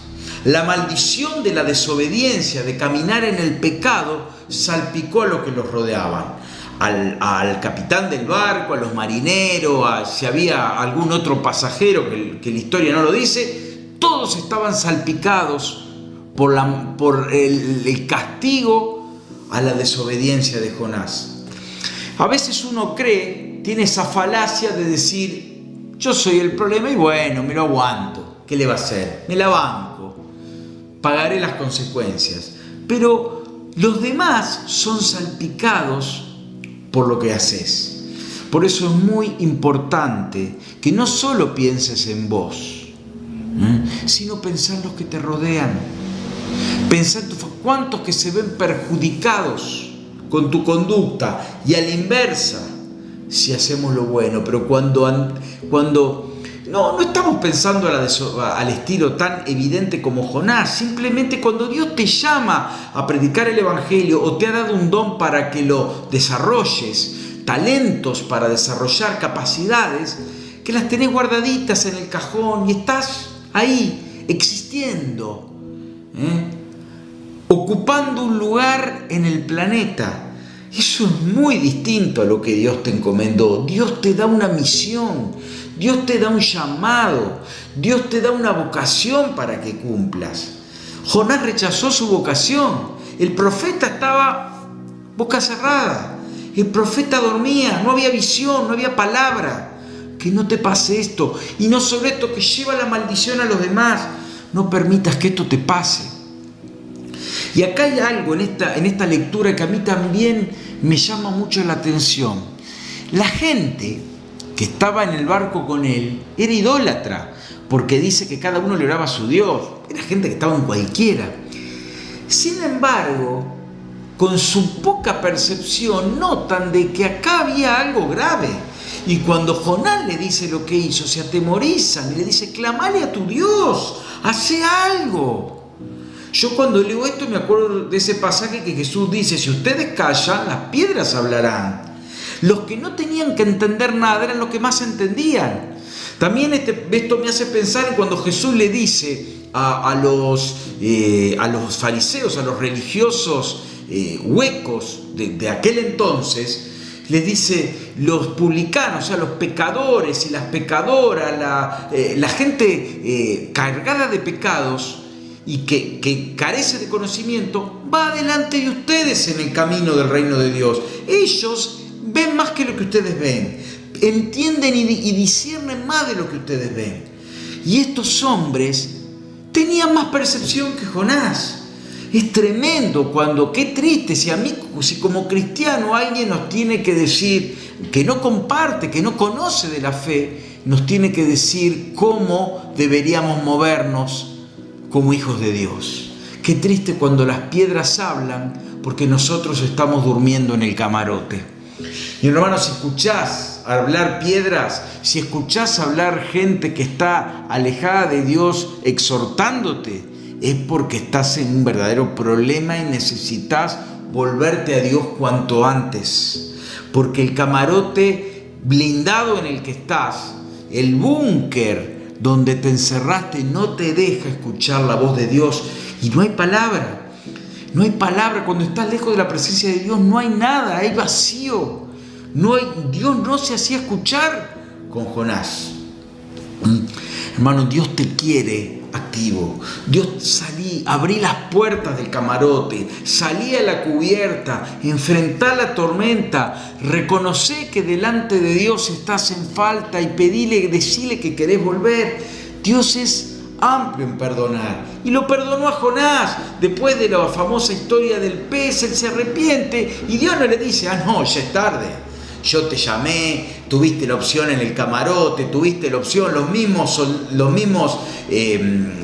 La maldición de la desobediencia, de caminar en el pecado, salpicó a los que los rodeaban. Al capitán del barco, a los marineros, si había algún otro pasajero que la historia no lo dice, todos estaban salpicados por el castigo a la desobediencia de Jonás. A veces uno tiene esa falacia de decir, yo soy el problema y bueno, me lo aguanto, ¿qué le va a hacer? Me la banco, pagaré las consecuencias. Pero los demás son salpicados por lo que haces. Por eso es muy importante que no solo pienses en vos, sino pensar en los que te rodean. Pensar en cuántos que se ven perjudicados con tu conducta y a la inversa, si hacemos lo bueno. Pero cuando no estamos pensando al estilo tan evidente como Jonás, simplemente cuando Dios te llama a predicar el Evangelio o te ha dado un don para que lo desarrolles, talentos para desarrollar capacidades, que las tenés guardaditas en el cajón y estás ahí existiendo, ocupando un lugar en el planeta. Eso es muy distinto a lo que Dios te encomendó. Dios te da una misión, Dios te da un llamado, Dios te da una vocación para que cumplas. Jonás rechazó su vocación. El profeta estaba boca cerrada. El profeta dormía, no había visión, no había palabra. Que no te pase esto. Y no solo esto, que lleva la maldición a los demás. No permitas que esto te pase. Y acá hay algo en esta lectura que a mí también me llama mucho la atención. La gente que estaba en el barco con él era idólatra, porque dice que cada uno le oraba a su Dios. Era gente que estaba en cualquiera. Sin embargo, con su poca percepción, notan de que acá había algo grave. Y cuando Jonás le dice lo que hizo, se atemorizan y le dice, clamale a tu Dios, hace algo. Yo cuando leo esto me acuerdo de ese pasaje que Jesús dice, si ustedes callan, las piedras hablarán. Los que no tenían que entender nada eran los que más entendían. También esto me hace pensar en cuando Jesús le dice a los fariseos, a los religiosos huecos de aquel entonces, les dice los publicanos, o sea, los pecadores y las pecadoras, la gente cargada de pecados y que carece de conocimiento, va delante de ustedes en el camino del reino de Dios. Ellos ven más que lo que ustedes ven, entienden y disciernen más de lo que ustedes ven. Y estos hombres tenían más percepción que Jonás. Es tremendo qué triste si como cristiano alguien nos tiene que decir que no comparte, que no conoce de la fe, nos tiene que decir cómo deberíamos movernos como hijos de Dios. Qué triste cuando las piedras hablan porque nosotros estamos durmiendo en el camarote. Y hermanos, si escuchás hablar piedras, si escuchás hablar gente que está alejada de Dios exhortándote, es porque estás en un verdadero problema y necesitas volverte a Dios cuanto antes. Porque el camarote blindado en el que estás, el búnker donde te encerraste, no te deja escuchar la voz de Dios. Y no hay palabra. No hay palabra. Cuando estás lejos de la presencia de Dios, no hay nada, hay vacío. Dios no se hacía escuchar con Jonás. Hermano, Dios te quiere activo. Dios abrí las puertas del camarote, salí a la cubierta, enfrentá la tormenta, reconocí que delante de Dios estás en falta y decile que querés volver. Dios es amplio en perdonar y lo perdonó a Jonás. Después de la famosa historia del pez, él se arrepiente y Dios no le dice, no, ya es tarde, yo te llamé, tuviste la opción en el camarote, tuviste la opción, los mismos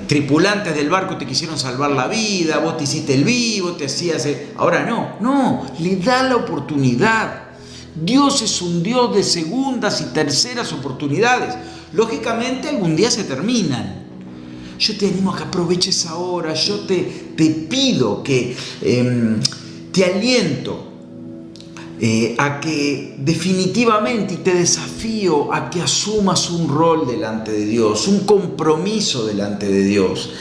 tripulantes del barco te quisieron salvar la vida, vos te hiciste el vivo, te hacías... Ahora no, le da la oportunidad. Dios es un Dios de segundas y terceras oportunidades. Lógicamente algún día se terminan. Yo te animo a que aproveches ahora, yo te pido que te aliento a que definitivamente, y te desafío a que asumas un rol delante de Dios, un compromiso delante de Dios,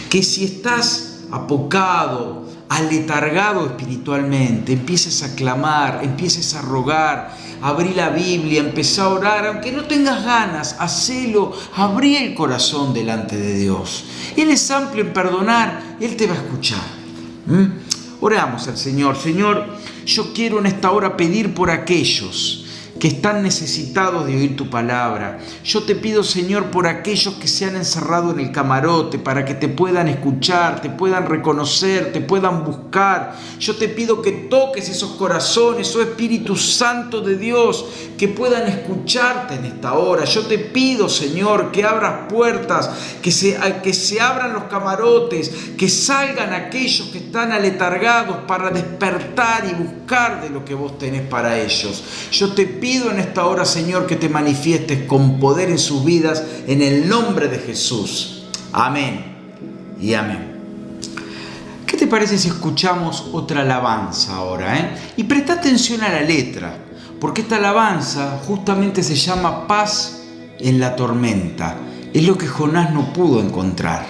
que si estás apocado, aletargado espiritualmente, empieces a clamar, empieces a rogar, abrí la Biblia, empezá a orar, aunque no tengas ganas, hacelo, abrí el corazón delante de Dios. Él es amplio en perdonar, Él te va a escuchar. Oramos al Señor. Señor, yo quiero en esta hora pedir por aquellos que están necesitados de oír tu palabra. Yo te pido, Señor, por aquellos que se han encerrado en el camarote, para que te puedan escuchar, te puedan reconocer, te puedan buscar. Yo te pido que toques esos corazones, oh Espíritu Santo de Dios, que puedan escucharte en esta hora. Yo te pido, Señor, que abras puertas, que se abran los camarotes, que salgan aquellos que están aletargados para despertar y buscar de lo que vos tenés para ellos. Yo te pido en esta hora, Señor, que te manifiestes con poder en sus vidas, en el nombre de Jesús. Amén y amén. ¿Qué te parece si escuchamos otra alabanza ahora? Y presta atención a la letra, porque esta alabanza justamente se llama Paz en la tormenta. Es lo que Jonás no pudo encontrar,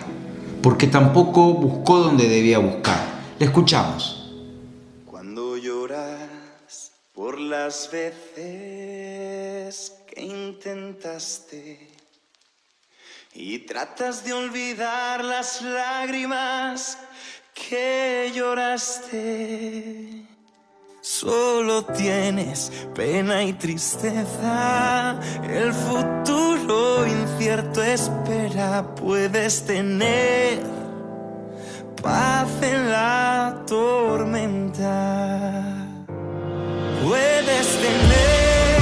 porque tampoco buscó donde debía buscar. La escuchamos. Cuando lloras por las veces que intentaste y tratas de olvidar las lágrimas que lloraste, solo tienes pena y tristeza, el futuro incierto espera. Puedes tener paz en la tormenta. Puedes tener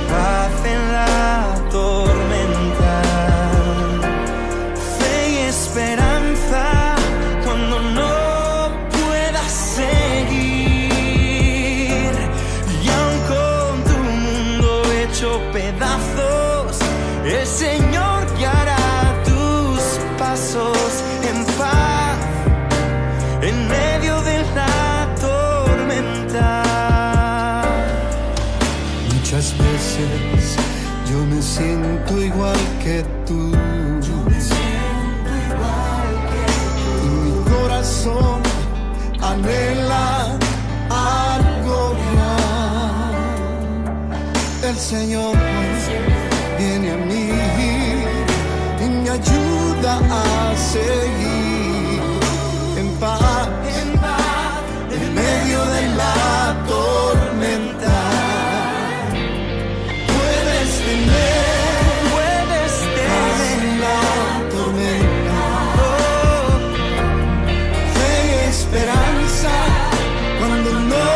paz en la tormenta, fe y esperanza cuando no puedas seguir. Y aun con tu mundo hecho pedazos, el Señor guiará tus pasos en paz en medio de la tormenta. Muchas veces yo me siento igual que tú. Y mi corazón anhela algo más. El Señor viene a mí y me ayuda a seguir en paz en medio de la tormenta. Puedes tener la tormenta, fe y esperanza cuando no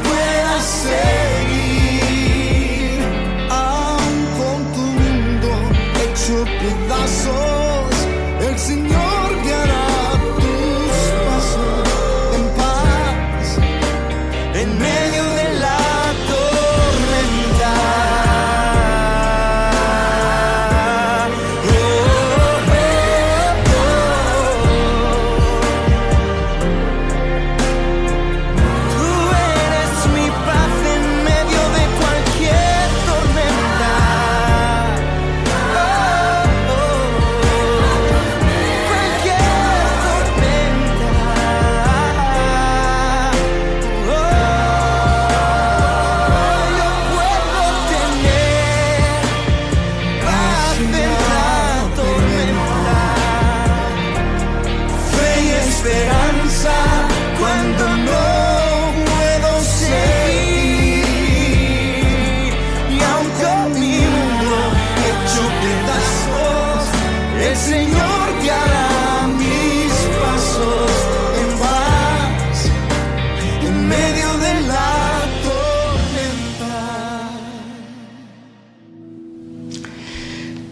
puedas seguir. Aun con tu mundo hecho pedazos, el Señor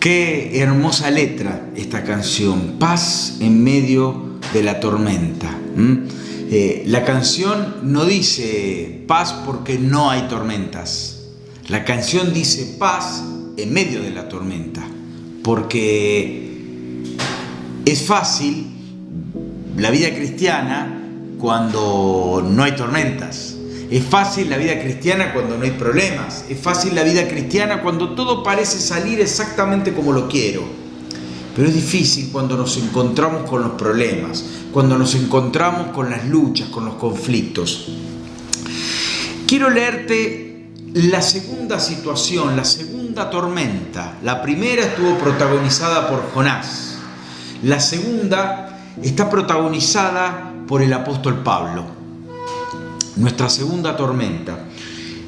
Qué hermosa letra esta canción, paz en medio de la tormenta. La canción no dice paz porque no hay tormentas. La canción dice paz en medio de la tormenta, porque es fácil la vida cristiana cuando no hay tormentas. Es fácil la vida cristiana cuando no hay problemas. Es fácil la vida cristiana cuando todo parece salir exactamente como lo quiero. Pero es difícil cuando nos encontramos con los problemas, cuando nos encontramos con las luchas, con los conflictos. Quiero leerte la segunda situación, la segunda tormenta. La primera estuvo protagonizada por Jonás. La segunda está protagonizada por el apóstol Pablo. Nuestra segunda tormenta.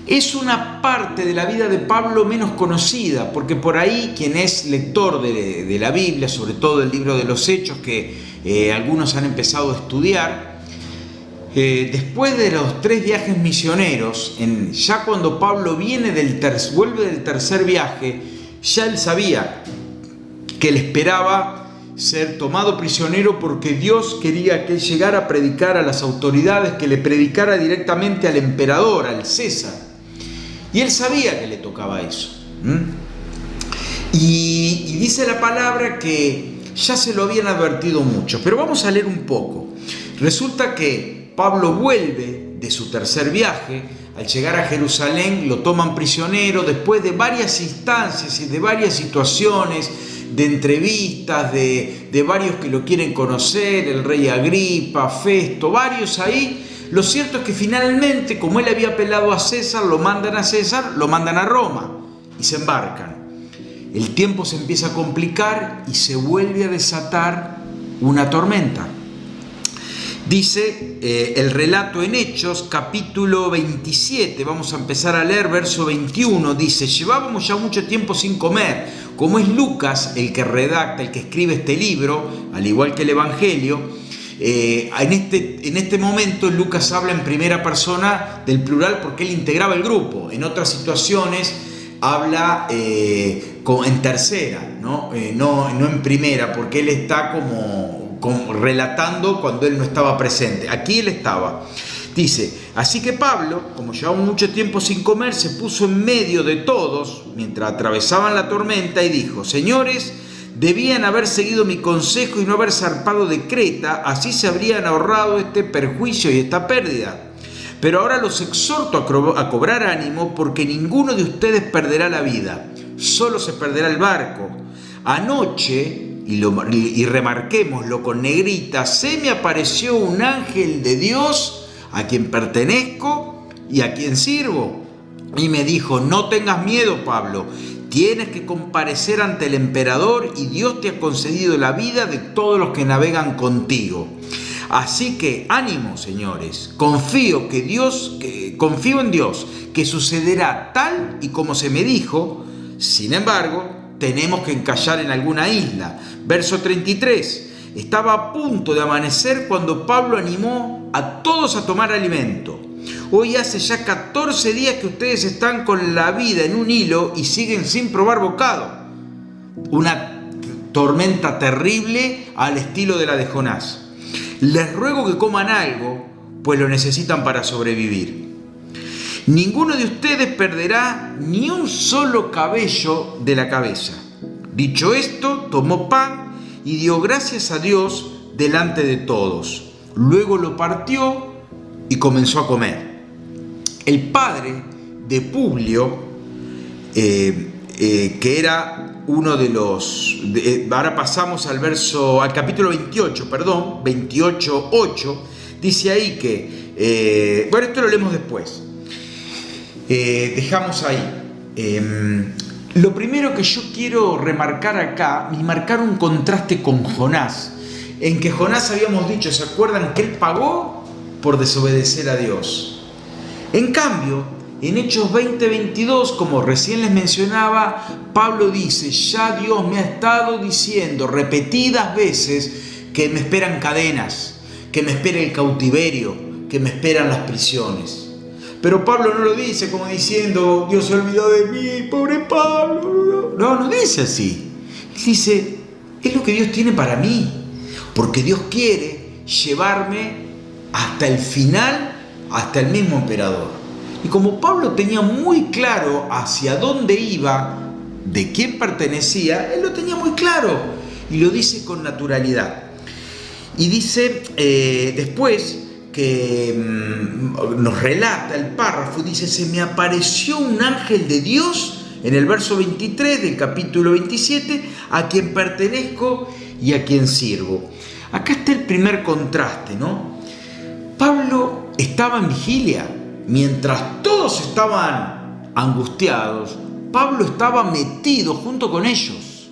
Es una parte de la vida de Pablo menos conocida, porque por ahí quien es lector de la Biblia, sobre todo el libro de los Hechos, que algunos han empezado a estudiar, después de los 3 viajes misioneros, ya cuando Pablo vuelve del tercer viaje, ya él sabía que le esperaba ser tomado prisionero, porque Dios quería que él llegara a predicar a las autoridades, que le predicara directamente al emperador, al César. Y él sabía que le tocaba eso. Y dice la palabra que ya se lo habían advertido mucho. Pero vamos a leer un poco. Resulta que Pablo vuelve de su tercer viaje. Al llegar a Jerusalén lo toman prisionero después de varias instancias y de varias situaciones, de entrevistas, de varios que lo quieren conocer, el rey Agripa, Festo, varios ahí. Lo cierto es que finalmente, como él había apelado a César, lo mandan a Roma y se embarcan. El tiempo se empieza a complicar y se vuelve a desatar una tormenta. Dice el relato en Hechos, capítulo 27, vamos a empezar a leer verso 21, dice: llevábamos ya mucho tiempo sin comer. Como es Lucas el que redacta, el que escribe este libro, al igual que el Evangelio, en este momento Lucas habla en primera persona del plural porque él integraba el grupo. En otras situaciones habla en tercera, no en primera, porque él está como relatando cuando él no estaba presente. Aquí él estaba. Dice: así que Pablo, como llevaba mucho tiempo sin comer, se puso en medio de todos mientras atravesaban la tormenta y dijo: señores, debían haber seguido mi consejo y no haber zarpado de Creta, así se habrían ahorrado este perjuicio y esta pérdida. Pero ahora los exhorto a cobrar ánimo, porque ninguno de ustedes perderá la vida, solo se perderá el barco. Anoche, y remarquémoslo con negrita, se me apareció un ángel de Dios a quien pertenezco y a quien sirvo, y me dijo: no tengas miedo, Pablo, tienes que comparecer ante el emperador y Dios te ha concedido la vida de todos los que navegan contigo. Así que ánimo, señores, confío en Dios, que sucederá tal y como se me dijo. Sin embargo, tenemos que encallar en alguna isla. Verso 33. Estaba a punto de amanecer cuando Pablo animó a todos a tomar alimento. Hoy hace ya 14 días que ustedes están con la vida en un hilo y siguen sin probar bocado. Una tormenta terrible al estilo de la de Jonás. Les ruego que coman algo, pues lo necesitan para sobrevivir. Ninguno de ustedes perderá ni un solo cabello de la cabeza. Dicho esto, tomó pan y dio gracias a Dios delante de todos. Luego lo partió y comenzó a comer. El padre de Publio, que era uno de los... ahora pasamos al capítulo 28:8, dice ahí que... bueno, esto lo leemos después. Dejamos ahí. Lo primero que yo quiero remarcar acá, y marcar un contraste con Jonás, en que Jonás habíamos dicho, ¿se acuerdan? Que él pagó por desobedecer a Dios. En cambio, en Hechos 20:22, como recién les mencionaba, Pablo dice: ya Dios me ha estado diciendo repetidas veces que me esperan cadenas, que me espera el cautiverio, que me esperan las prisiones. Pero Pablo no lo dice como diciendo: Dios se olvidó de mí, pobre Pablo. No dice así. Dice, es lo que Dios tiene para mí, porque Dios quiere llevarme hasta el final, hasta el mismo emperador. Y como Pablo tenía muy claro hacia dónde iba, de quién pertenecía, él lo tenía muy claro y lo dice con naturalidad. Y dice después que nos relata el párrafo, dice, se me apareció un ángel de Dios en el verso 23 del capítulo 27, a quien pertenezco y a quien sirvo. Acá está el primer contraste, ¿no? Pablo estaba en vigilia, mientras todos estaban angustiados, Pablo estaba metido junto con ellos.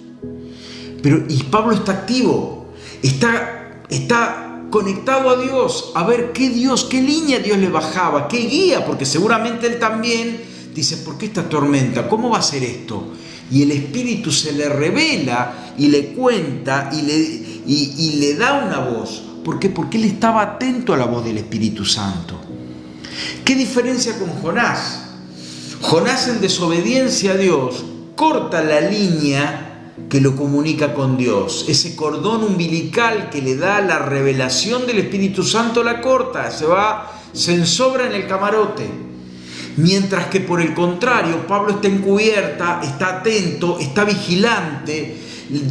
Y Pablo está activo, está conectado a Dios, a ver qué línea Dios le bajaba, qué guía, porque seguramente él también dice, ¿por qué esta tormenta? ¿Cómo va a ser esto? Y el Espíritu se le revela y le cuenta y le da una voz. ¿Por qué? Porque él estaba atento a la voz del Espíritu Santo. ¿Qué diferencia con Jonás? Jonás, en desobediencia a Dios, corta la línea que lo comunica con Dios. Ese cordón umbilical que le da la revelación del Espíritu Santo la corta, se ensobra en el camarote. Mientras que por el contrario, Pablo está encubierta, está atento, está vigilante,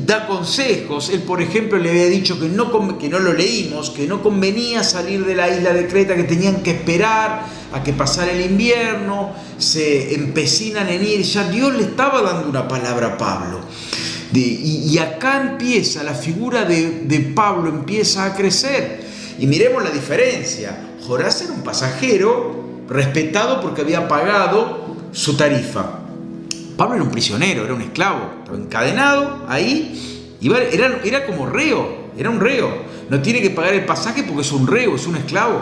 da consejos. Él, por ejemplo, le había dicho que no lo leímos, que no convenía salir de la isla de Creta, que tenían que esperar a que pasara el invierno, se empecinan en ir. Ya Dios le estaba dando una palabra a Pablo. Y acá empieza, la figura de Pablo empieza a crecer. Y miremos la diferencia. Jonás era un pasajero respetado porque había pagado su tarifa. Pablo era un prisionero, era un esclavo, estaba encadenado ahí, era como reo, era un reo. No tiene que pagar el pasaje porque es un reo, es un esclavo.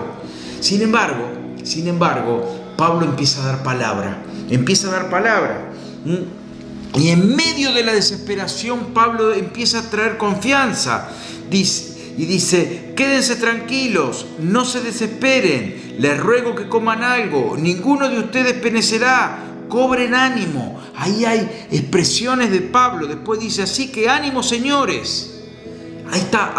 Sin embargo, Pablo empieza a dar palabra. Y en medio de la desesperación, Pablo empieza a traer confianza. Dice, quédense tranquilos, no se desesperen, les ruego que coman algo, ninguno de ustedes perecerá, cobren ánimo. Ahí hay expresiones de Pablo. Después dice, así que ánimo, señores. Ahí está,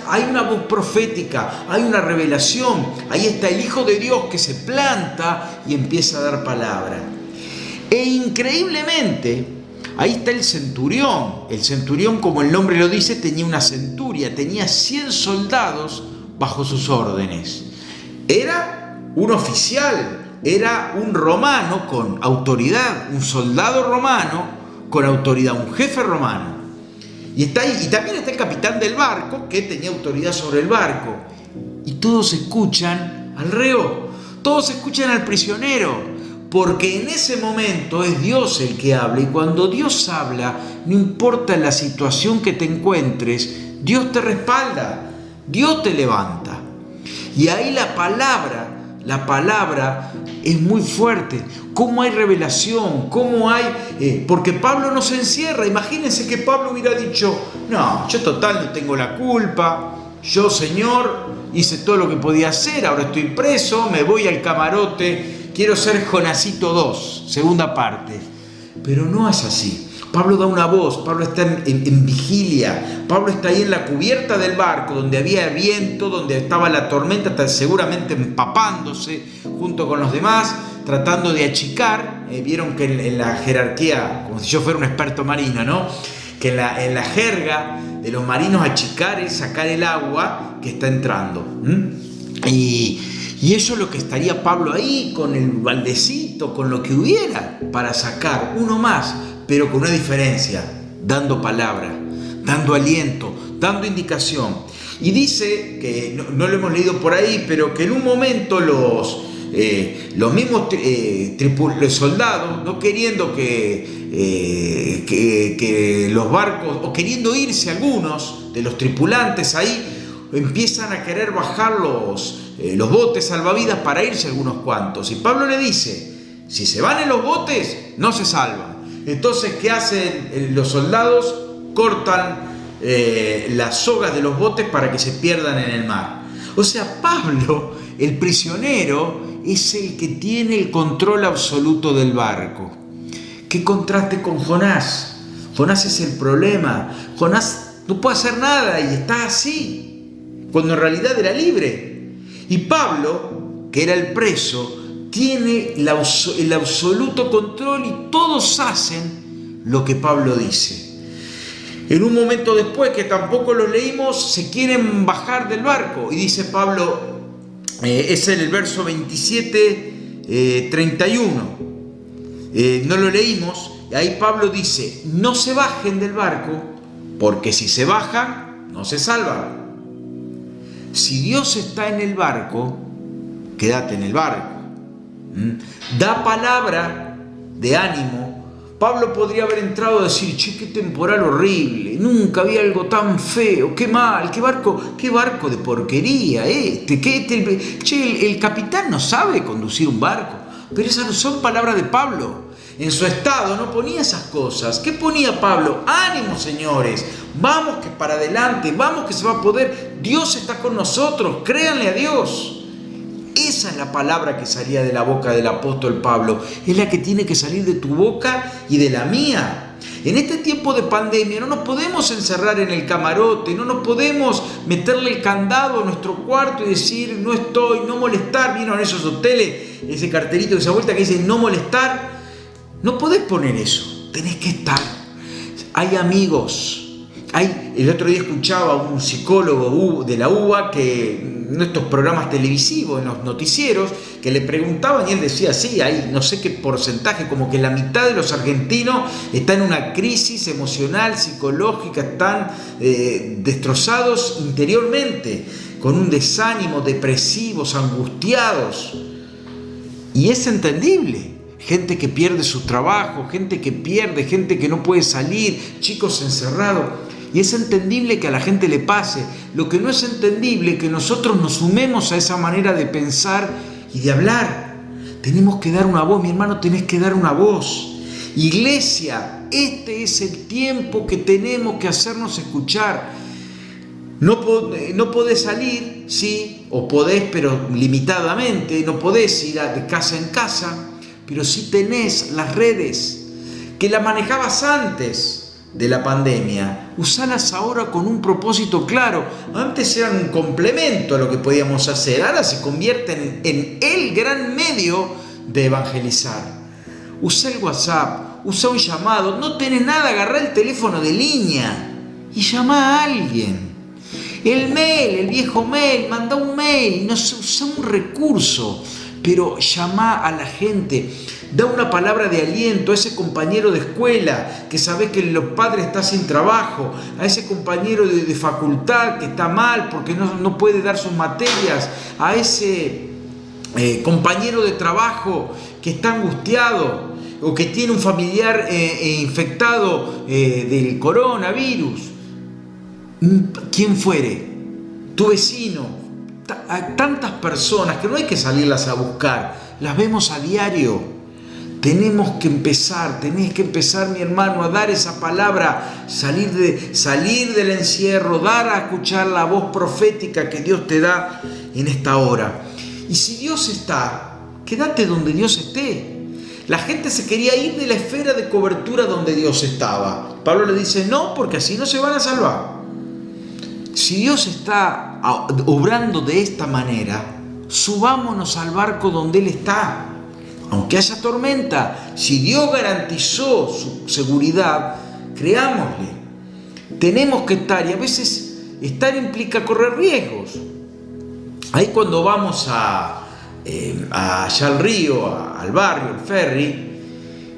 hay una voz profética, hay una revelación. Ahí está el Hijo de Dios que se planta y empieza a dar palabra. E increíblemente, ahí está el centurión. El centurión, como el nombre lo dice, tenía una centuria, tenía 100 soldados bajo sus órdenes. Era un oficial, era un romano con autoridad, un soldado romano con autoridad, un jefe romano. Y también está el capitán del barco, que tenía autoridad sobre el barco. Y todos escuchan al reo, todos escuchan al prisionero, porque en ese momento es Dios el que habla. Y cuando Dios habla, no importa la situación que te encuentres, Dios te respalda, Dios te levanta. Y ahí la palabra es muy fuerte. Cómo hay revelación, porque Pablo no se encierra. Imagínense que Pablo hubiera dicho, no, yo total no tengo la culpa, yo, Señor, hice todo lo que podía hacer, ahora estoy preso, me voy al camarote, quiero ser Jonasito 2, segunda parte. Pero no es así. Pablo da una voz, Pablo está en vigilia, Pablo está ahí en la cubierta del barco, donde había viento, donde estaba la tormenta, seguramente empapándose junto con los demás, tratando de achicar. Vieron que en la jerarquía, como si yo fuera un experto marino, ¿no? Que en la jerga de los marinos, achicar es sacar el agua que está entrando. Y eso es lo que estaría Pablo ahí, con el baldecito, con lo que hubiera para sacar uno más, pero con una diferencia, dando palabra, dando aliento, dando indicación. Y dice que, no lo hemos leído por ahí, pero que en un momento los mismos soldados, no queriendo que los barcos, o queriendo irse algunos de los tripulantes ahí, empiezan a querer bajar los botes salvavidas para irse algunos cuantos. Y Pablo le dice, si se van en los botes, no se salvan. Entonces, ¿qué hacen los soldados? Cortan las sogas de los botes para que se pierdan en el mar. O sea, Pablo, el prisionero, es el que tiene el control absoluto del barco. ¿Qué contraste con Jonás? Jonás es el problema. Jonás no puede hacer nada y está así, cuando en realidad era libre. Y Pablo, que era el preso, tiene el absoluto control y todos hacen lo que Pablo dice. En un momento después, que tampoco lo leímos, se quieren bajar del barco. Y dice Pablo, es en el verso 27, 31. No lo leímos. Y ahí Pablo dice, no se bajen del barco, porque si se bajan, no se salvan. Si Dios está en el barco, quédate en el barco. Da palabra de ánimo. Pablo podría haber entrado a decir, che, qué temporal horrible, nunca había algo tan feo, qué mal, qué barco de porquería el capitán no sabe conducir un barco. Pero esas no son palabras de Pablo. En su estado no ponía esas cosas. ¿Qué ponía Pablo? Ánimo, señores, vamos que para adelante, vamos que se va a poder, Dios está con nosotros, créanle a Dios. Esa es la palabra que salía de la boca del apóstol Pablo. Es la que tiene que salir de tu boca y de la mía. En este tiempo de pandemia no nos podemos encerrar en el camarote, no nos podemos meterle el candado a nuestro cuarto y decir no estoy, no molestar. ¿Vieron esos hoteles? Ese cartelito que se da vuelta que dice no molestar. No podés poner eso, tenés que estar. Hay amigos. El otro día escuchaba a un psicólogo de la UBA que en estos programas televisivos, en los noticieros, que le preguntaban y él decía, sí, hay no sé qué porcentaje, como que la mitad de los argentinos están en una crisis emocional, psicológica, están destrozados interiormente, con un desánimo, depresivos, angustiados. Y es entendible. Gente que pierde su trabajo, gente que no puede salir, chicos encerrados. Y es entendible que a la gente le pase. Lo que no es entendible es que nosotros nos sumemos a esa manera de pensar y de hablar. Tenemos que dar una voz, mi hermano, tenés que dar una voz. Iglesia, este es el tiempo que tenemos que hacernos escuchar. No podés salir, sí, o podés, pero limitadamente. No podés ir de casa en casa, pero sí tenés las redes, que las manejabas antes de la pandemia, usalas ahora con un propósito claro. Antes eran un complemento a lo que podíamos hacer, ahora se convierten en el gran medio de evangelizar. Usa el WhatsApp, usa un llamado, no tenés nada, agarrá el teléfono de línea y llama a alguien. El mail, el viejo mail, manda un mail, no sé, usa un recurso, pero llama a la gente. Da una palabra de aliento a ese compañero de escuela que sabe que los padres están sin trabajo, a ese compañero de facultad que está mal porque no puede dar sus materias, a ese compañero de trabajo que está angustiado o que tiene un familiar infectado del coronavirus. Quien fuere, tu vecino, tantas personas que no hay que salirlas a buscar, las vemos a diario. Tenés que empezar, mi hermano, a dar esa palabra, salir del encierro, dar a escuchar la voz profética que Dios te da en esta hora. Y si Dios está, quédate donde Dios esté. La gente se quería ir de la esfera de cobertura donde Dios estaba. Pablo le dice, no, porque así no se van a salvar. Si Dios está obrando de esta manera, subámonos al barco donde Él está. Aunque haya tormenta, si Dios garantizó su seguridad, creámosle. Tenemos que estar, y a veces estar implica correr riesgos. Ahí cuando vamos allá al río, al barrio, al ferry,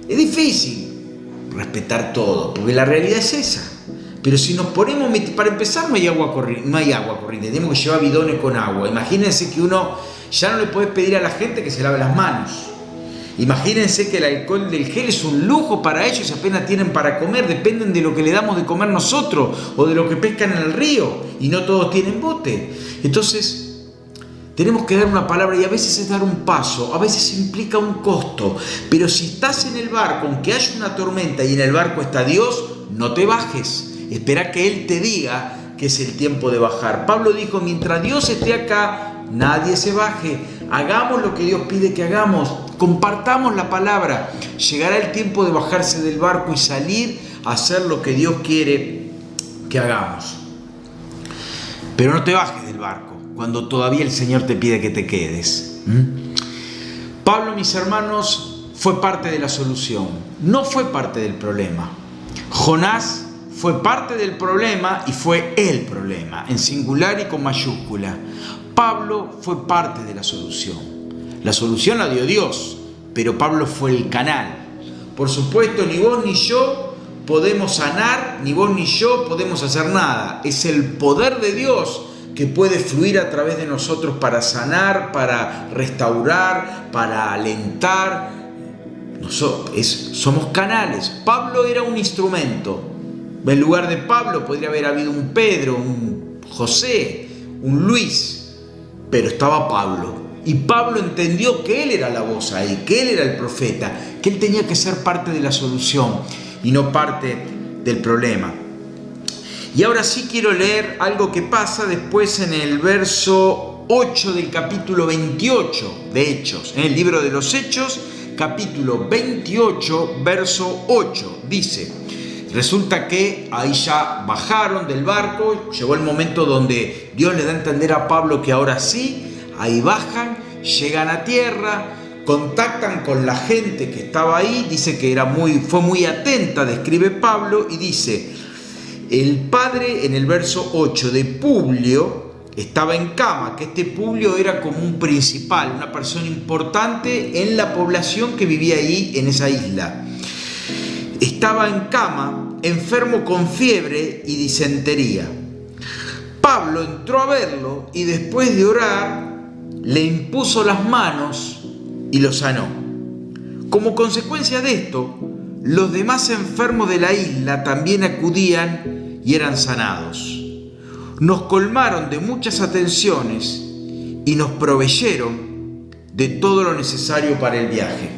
es difícil respetar todo, porque la realidad es esa. Pero si nos ponemos, para empezar no hay agua corriente, tenemos que llevar bidones con agua. Imagínense que uno ya no le puede pedir a la gente que se lave las manos. Imagínense que el alcohol del gel es un lujo para ellos, apenas tienen para comer, dependen de lo que le damos de comer nosotros o de lo que pescan en el río, y no todos tienen bote. Entonces, tenemos que dar una palabra, y a veces es dar un paso, a veces implica un costo, pero si estás en el barco, aunque haya una tormenta y en el barco está Dios, no te bajes, espera que Él te diga que es el tiempo de bajar. Pablo dijo, mientras Dios esté acá, nadie se baje, hagamos lo que Dios pide que hagamos. compartamos la palabra. Llegará el tiempo de bajarse del barco y salir a hacer lo que Dios quiere que hagamos. Pero no te bajes del barco cuando todavía el Señor te pide que te quedes. Pablo, mis hermanos, fue parte de la solución, no fue parte del problema. Jonás fue parte del problema y fue el problema, en singular y con mayúscula. Pablo fue parte de la solución. La solución la dio Dios, pero Pablo fue el canal. Por supuesto, ni vos ni yo podemos sanar, ni vos ni yo podemos hacer nada. Es el poder de Dios que puede fluir a través de nosotros para sanar, para restaurar, para alentar. Somos canales. Pablo era un instrumento. En lugar de Pablo podría haber habido un Pedro, un José, un Luis, pero estaba Pablo. Y Pablo entendió que él era la voz ahí, que él era el profeta, que él tenía que ser parte de la solución y no parte del problema. Y ahora sí quiero leer algo que pasa después en el verso 8 del capítulo 28 de Hechos. En el libro de los Hechos, capítulo 28, verso 8, dice: resulta que ahí ya bajaron del barco, llegó el momento donde Dios le da a entender a Pablo que ahora sí, ahí bajan, llegan a tierra, contactan con la gente que estaba ahí, dice que fue muy atenta, describe Pablo, y dice: el padre, en el verso 8, de Publio estaba en cama, que este Publio era como un principal, una persona importante en la población que vivía ahí en esa isla. Estaba en cama, enfermo con fiebre y disentería. Pablo entró a verlo y después de orar, le impuso las manos y lo sanó. Como consecuencia de esto, los demás enfermos de la isla también acudían y eran sanados. Nos colmaron de muchas atenciones y nos proveyeron de todo lo necesario para el viaje.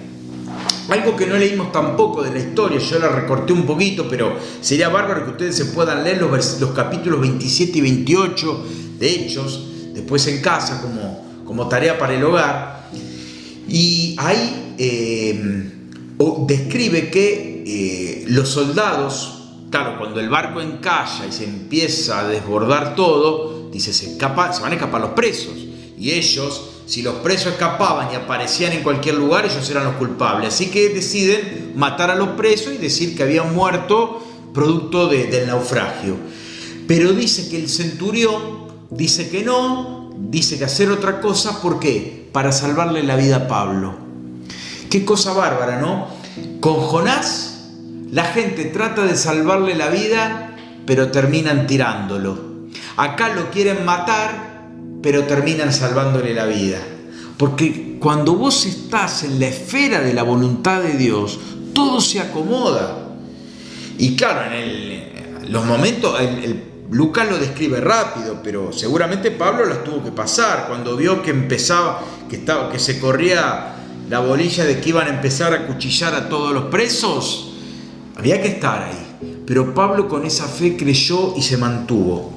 Algo que no leímos tampoco de la historia, yo la recorté un poquito, pero sería bárbaro que ustedes se puedan leer los capítulos 27 y 28 de Hechos, después en casa como tarea para el hogar. Y ahí describe que los soldados, claro, cuando el barco encalla y se empieza a desbordar todo, dice, se van a escapar los presos. Y ellos, si los presos escapaban y aparecían en cualquier lugar, ellos eran los culpables. Así que deciden matar a los presos y decir que habían muerto producto del naufragio. Pero dice que el centurión dice que no, dice que hacer otra cosa. ¿Por qué? Para salvarle la vida a Pablo. Qué cosa bárbara, ¿no? Con Jonás, la gente trata de salvarle la vida, pero terminan tirándolo. Acá lo quieren matar, pero terminan salvándole la vida. Porque cuando vos estás en la esfera de la voluntad de Dios, todo se acomoda. Y claro, en los momentos, Lucas lo describe rápido, pero seguramente Pablo las tuvo que pasar. Cuando vio que que se corría la bolilla de que iban a empezar a cuchillar a todos los presos, había que estar ahí. Pero Pablo con esa fe creyó y se mantuvo.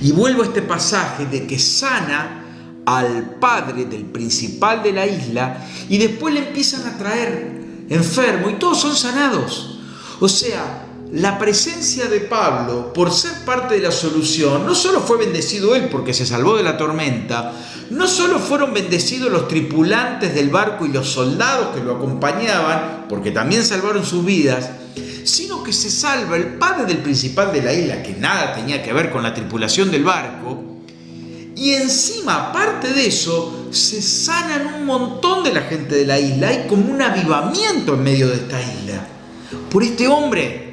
Y vuelvo a este pasaje de que sana al padre del principal de la isla y después le empiezan a traer enfermo y todos son sanados. O sea, la presencia de Pablo, por ser parte de la solución, no solo fue bendecido él porque se salvó de la tormenta, no solo fueron bendecidos los tripulantes del barco y los soldados que lo acompañaban, porque también salvaron sus vidas, sino que se salva el padre del principal de la isla, que nada tenía que ver con la tripulación del barco, y encima, aparte de eso, se sanan un montón de la gente de la isla. Hay como un avivamiento en medio de esta isla, por este hombre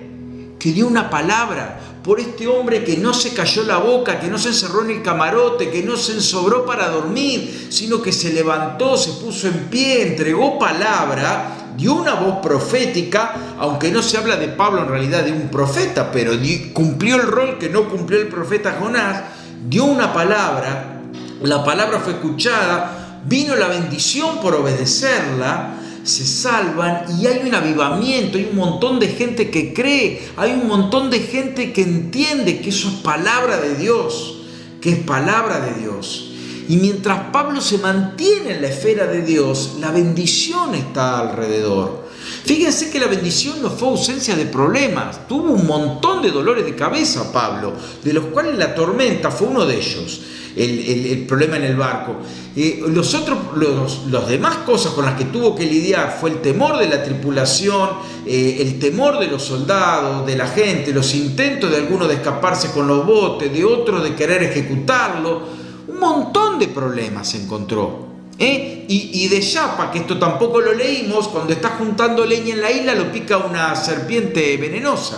que dio una palabra, por este hombre que no se cayó la boca, que no se encerró en el camarote, que no se ensobró para dormir, sino que se levantó, se puso en pie, entregó palabra, dio una voz profética, aunque no se habla de Pablo en realidad de un profeta, pero cumplió el rol que no cumplió el profeta Jonás, dio una palabra, la palabra fue escuchada, vino la bendición por obedecerla, se salvan y hay un avivamiento, hay un montón de gente que cree, hay un montón de gente que entiende que eso es palabra de Dios, que es palabra de Dios. Y mientras Pablo se mantiene en la esfera de Dios, la bendición está alrededor. Fíjense que la bendición no fue ausencia de problemas. Tuvo un montón de dolores de cabeza Pablo, de los cuales la tormenta fue uno de ellos. El problema en el barco. Los demás cosas con las que tuvo que lidiar fue el temor de la tripulación, el temor de los soldados, de la gente, los intentos de algunos de escaparse con los botes, de otros de querer ejecutarlo. Un montón de problemas se encontró. Y de Yapa, que esto tampoco lo leímos, cuando está juntando leña en la isla lo pica una serpiente venenosa.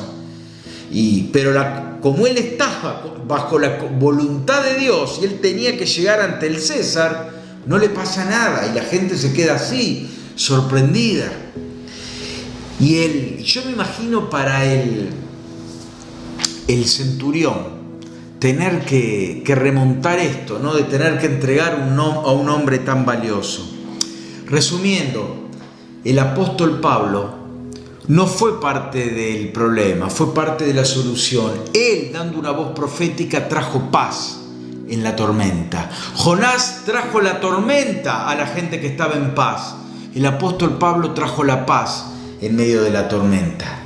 Pero como él estaba bajo la voluntad de Dios y él tenía que llegar ante el César, no le pasa nada y la gente se queda así, sorprendida. Y yo me imagino para el centurión tener que remontar esto, ¿no? De tener que entregar a un hombre tan valioso. Resumiendo, el apóstol Pablo no fue parte del problema, fue parte de la solución. Él, dando una voz profética, trajo paz en la tormenta. Jonás trajo la tormenta a la gente que estaba en paz. El apóstol Pablo trajo la paz en medio de la tormenta.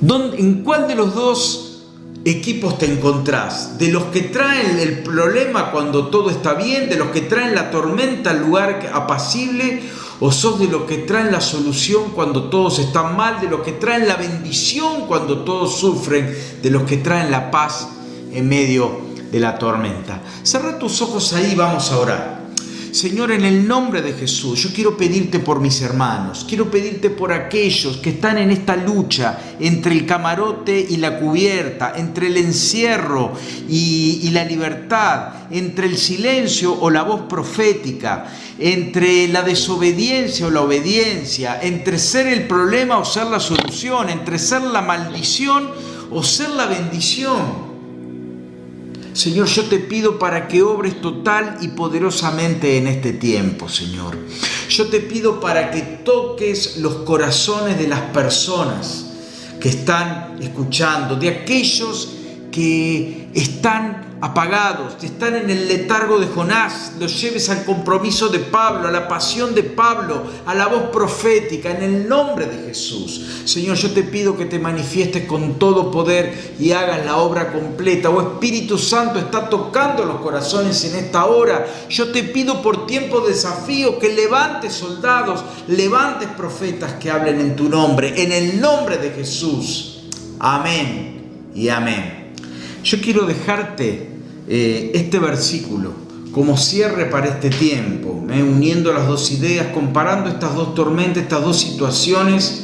¿En cuál de los dos equipos te encontrás? ¿De los que traen el problema cuando todo está bien? ¿De los que traen la tormenta al lugar apacible? ¿O sos de los que traen la solución cuando todos están mal? ¿De los que traen la bendición cuando todos sufren? ¿De los que traen la paz en medio de la tormenta? Cerra tus ojos ahí, vamos a orar. Señor, en el nombre de Jesús, yo quiero pedirte por mis hermanos, quiero pedirte por aquellos que están en esta lucha entre el camarote y la cubierta, entre el encierro y la libertad, entre el silencio o la voz profética, entre la desobediencia o la obediencia, entre ser el problema o ser la solución, entre ser la maldición o ser la bendición. Señor, yo te pido para que obres total y poderosamente en este tiempo, Señor. Yo te pido para que toques los corazones de las personas que están escuchando, de aquellos que están apagados, que están en el letargo de Jonás, los lleves al compromiso de Pablo, a la pasión de Pablo, a la voz profética, en el nombre de Jesús. Señor, yo te pido que te manifiestes con todo poder y hagas la obra completa. Oh Espíritu Santo, está tocando los corazones en esta hora. Yo te pido por tiempo de desafío que levantes soldados, levantes profetas que hablen en tu nombre, en el nombre de Jesús. Amén y amén. Yo quiero dejarte este versículo como cierre para este tiempo, uniendo las dos ideas, comparando estas dos tormentas, estas dos situaciones,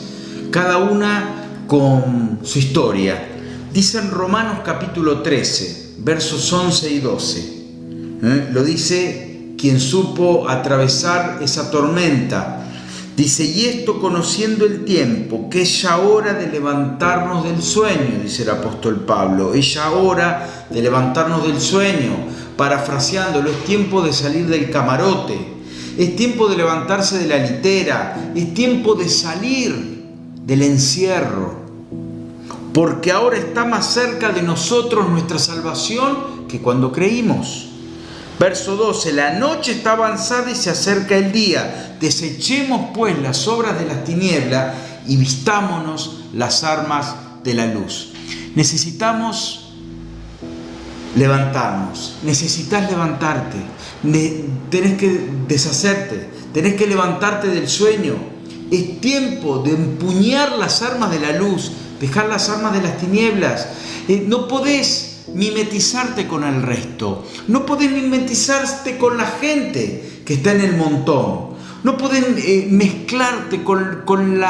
cada una con su historia. Dice en Romanos capítulo 13, versos 11 y 12. Lo dice quien supo atravesar esa tormenta. Dice, y esto conociendo el tiempo, que es ya hora de levantarnos del sueño, dice el apóstol Pablo, es ya hora de levantarnos del sueño, parafraseándolo, es tiempo de salir del camarote, es tiempo de levantarse de la litera, es tiempo de salir del encierro, porque ahora está más cerca de nosotros nuestra salvación que cuando creímos. Verso 12, la noche está avanzada y se acerca el día. Desechemos pues las obras de las tinieblas y vistámonos las armas de la luz. Necesitamos levantarnos, necesitas levantarte, tenés que deshacerte, tenés que levantarte del sueño. Es tiempo de empuñar las armas de la luz, dejar las armas de las tinieblas. No podés mimetizarte con el resto, no podés mimetizarte con la gente que está en el montón, no podés mezclarte con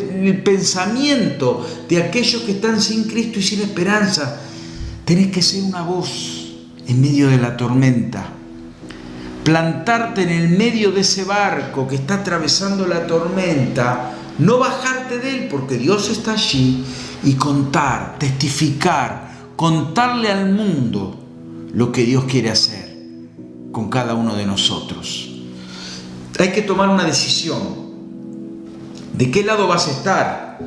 el pensamiento de aquellos que están sin Cristo y sin esperanza. Tenés que ser una voz en medio de la tormenta, plantarte en el medio de ese barco que está atravesando la tormenta, no bajarte de él porque Dios está allí, y contar, testificar, contarle al mundo lo que Dios quiere hacer con cada uno de nosotros. Hay que tomar una decisión. ¿De qué lado vas a estar?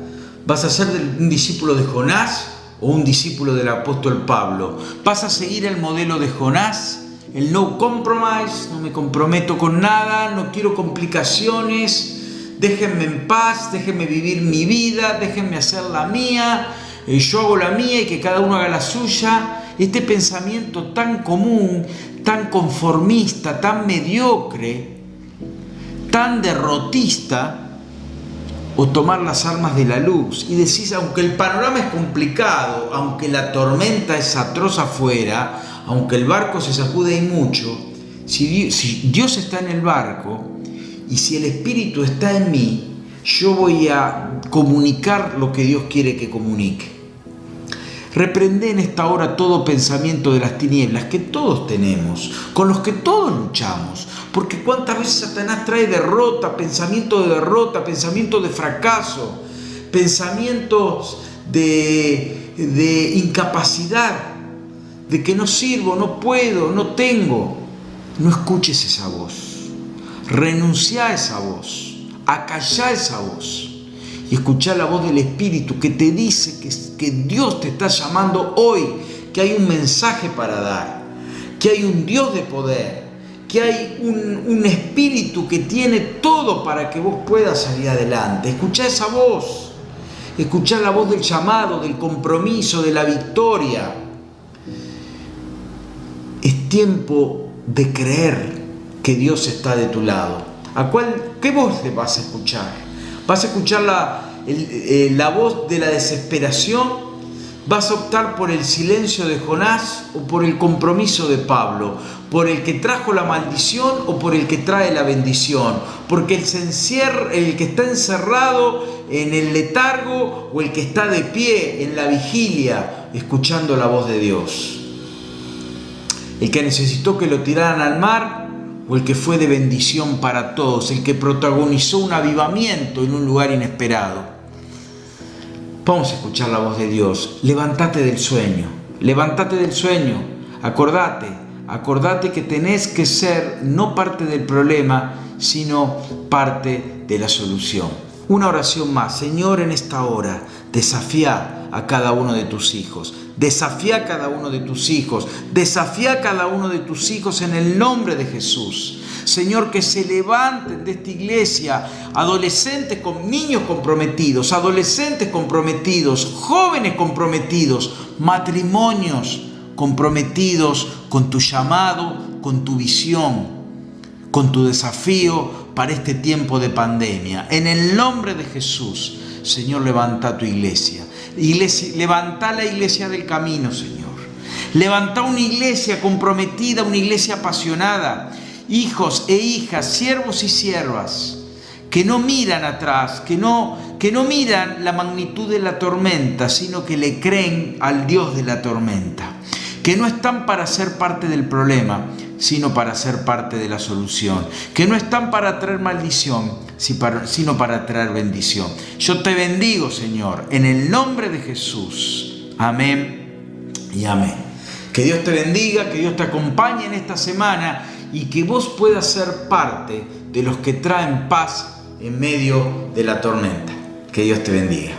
¿Vas a ser un discípulo de Jonás o un discípulo del apóstol Pablo? ¿Vas a seguir el modelo de Jonás el no compromise, no me comprometo con nada, no quiero complicaciones, déjenme en paz, déjenme vivir mi vida, déjenme hacer la mía, yo hago la mía y que cada uno haga la suya. Este pensamiento tan común, tan conformista, tan mediocre, tan derrotista, o tomar las armas de la luz y decís, aunque el panorama es complicado, aunque la tormenta es atroz afuera, aunque el barco se sacude y mucho, si Dios está en el barco y si el Espíritu está en mí, yo voy a comunicar lo que Dios quiere que comunique. Reprende en esta hora todo pensamiento de las tinieblas que todos tenemos, con los que todos luchamos, porque cuántas veces Satanás trae derrota, pensamiento de fracaso, pensamientos de incapacidad, de que no sirvo, no puedo, no tengo. No escuches esa voz, renuncia a esa voz, acallá esa voz. Y escuchar la voz del Espíritu que te dice que Dios te está llamando hoy, que hay un mensaje para dar, que hay un Dios de poder, que hay un Espíritu que tiene todo para que vos puedas salir adelante. Escuchá esa voz, escuchá la voz del llamado, del compromiso, de la victoria. Es tiempo de creer que Dios está de tu lado. ¿Qué voz le vas a escuchar? ¿Vas a escuchar la voz de la desesperación? ¿Vas a optar por el silencio de Jonás o por el compromiso de Pablo? ¿Por el que trajo la maldición o por el que trae la bendición? ¿Porque el que está encerrado en el letargo o el que está de pie en la vigilia escuchando la voz de Dios? ¿El que necesitó que lo tiraran al mar o el que fue de bendición para todos, el que protagonizó un avivamiento en un lugar inesperado? Vamos a escuchar la voz de Dios. Levántate del sueño, acordate que tenés que ser no parte del problema, sino parte de la solución. Una oración más. Señor, en esta hora, desafía a cada uno de tus hijos. Desafía a cada uno de tus hijos. Desafía a cada uno de tus hijos en el nombre de Jesús. Señor, que se levanten de esta iglesia adolescentes, niños comprometidos, adolescentes comprometidos, jóvenes comprometidos, matrimonios comprometidos con tu llamado, con tu visión, con tu desafío para este tiempo de pandemia. En el nombre de Jesús, Señor, levanta tu iglesia. Levanta la iglesia del camino, Señor. Levanta una iglesia comprometida, una iglesia apasionada. Hijos e hijas, siervos y siervas, que no miran atrás, que no miran la magnitud de la tormenta, sino que le creen al Dios de la tormenta. Que no están para ser parte del problema, sino para ser parte de la solución. Que no están para traer maldición, sino para traer bendición. Yo te bendigo, Señor, en el nombre de Jesús. Amén y amén. Que Dios te bendiga, que Dios te acompañe en esta semana y que vos puedas ser parte de los que traen paz en medio de la tormenta. Que Dios te bendiga.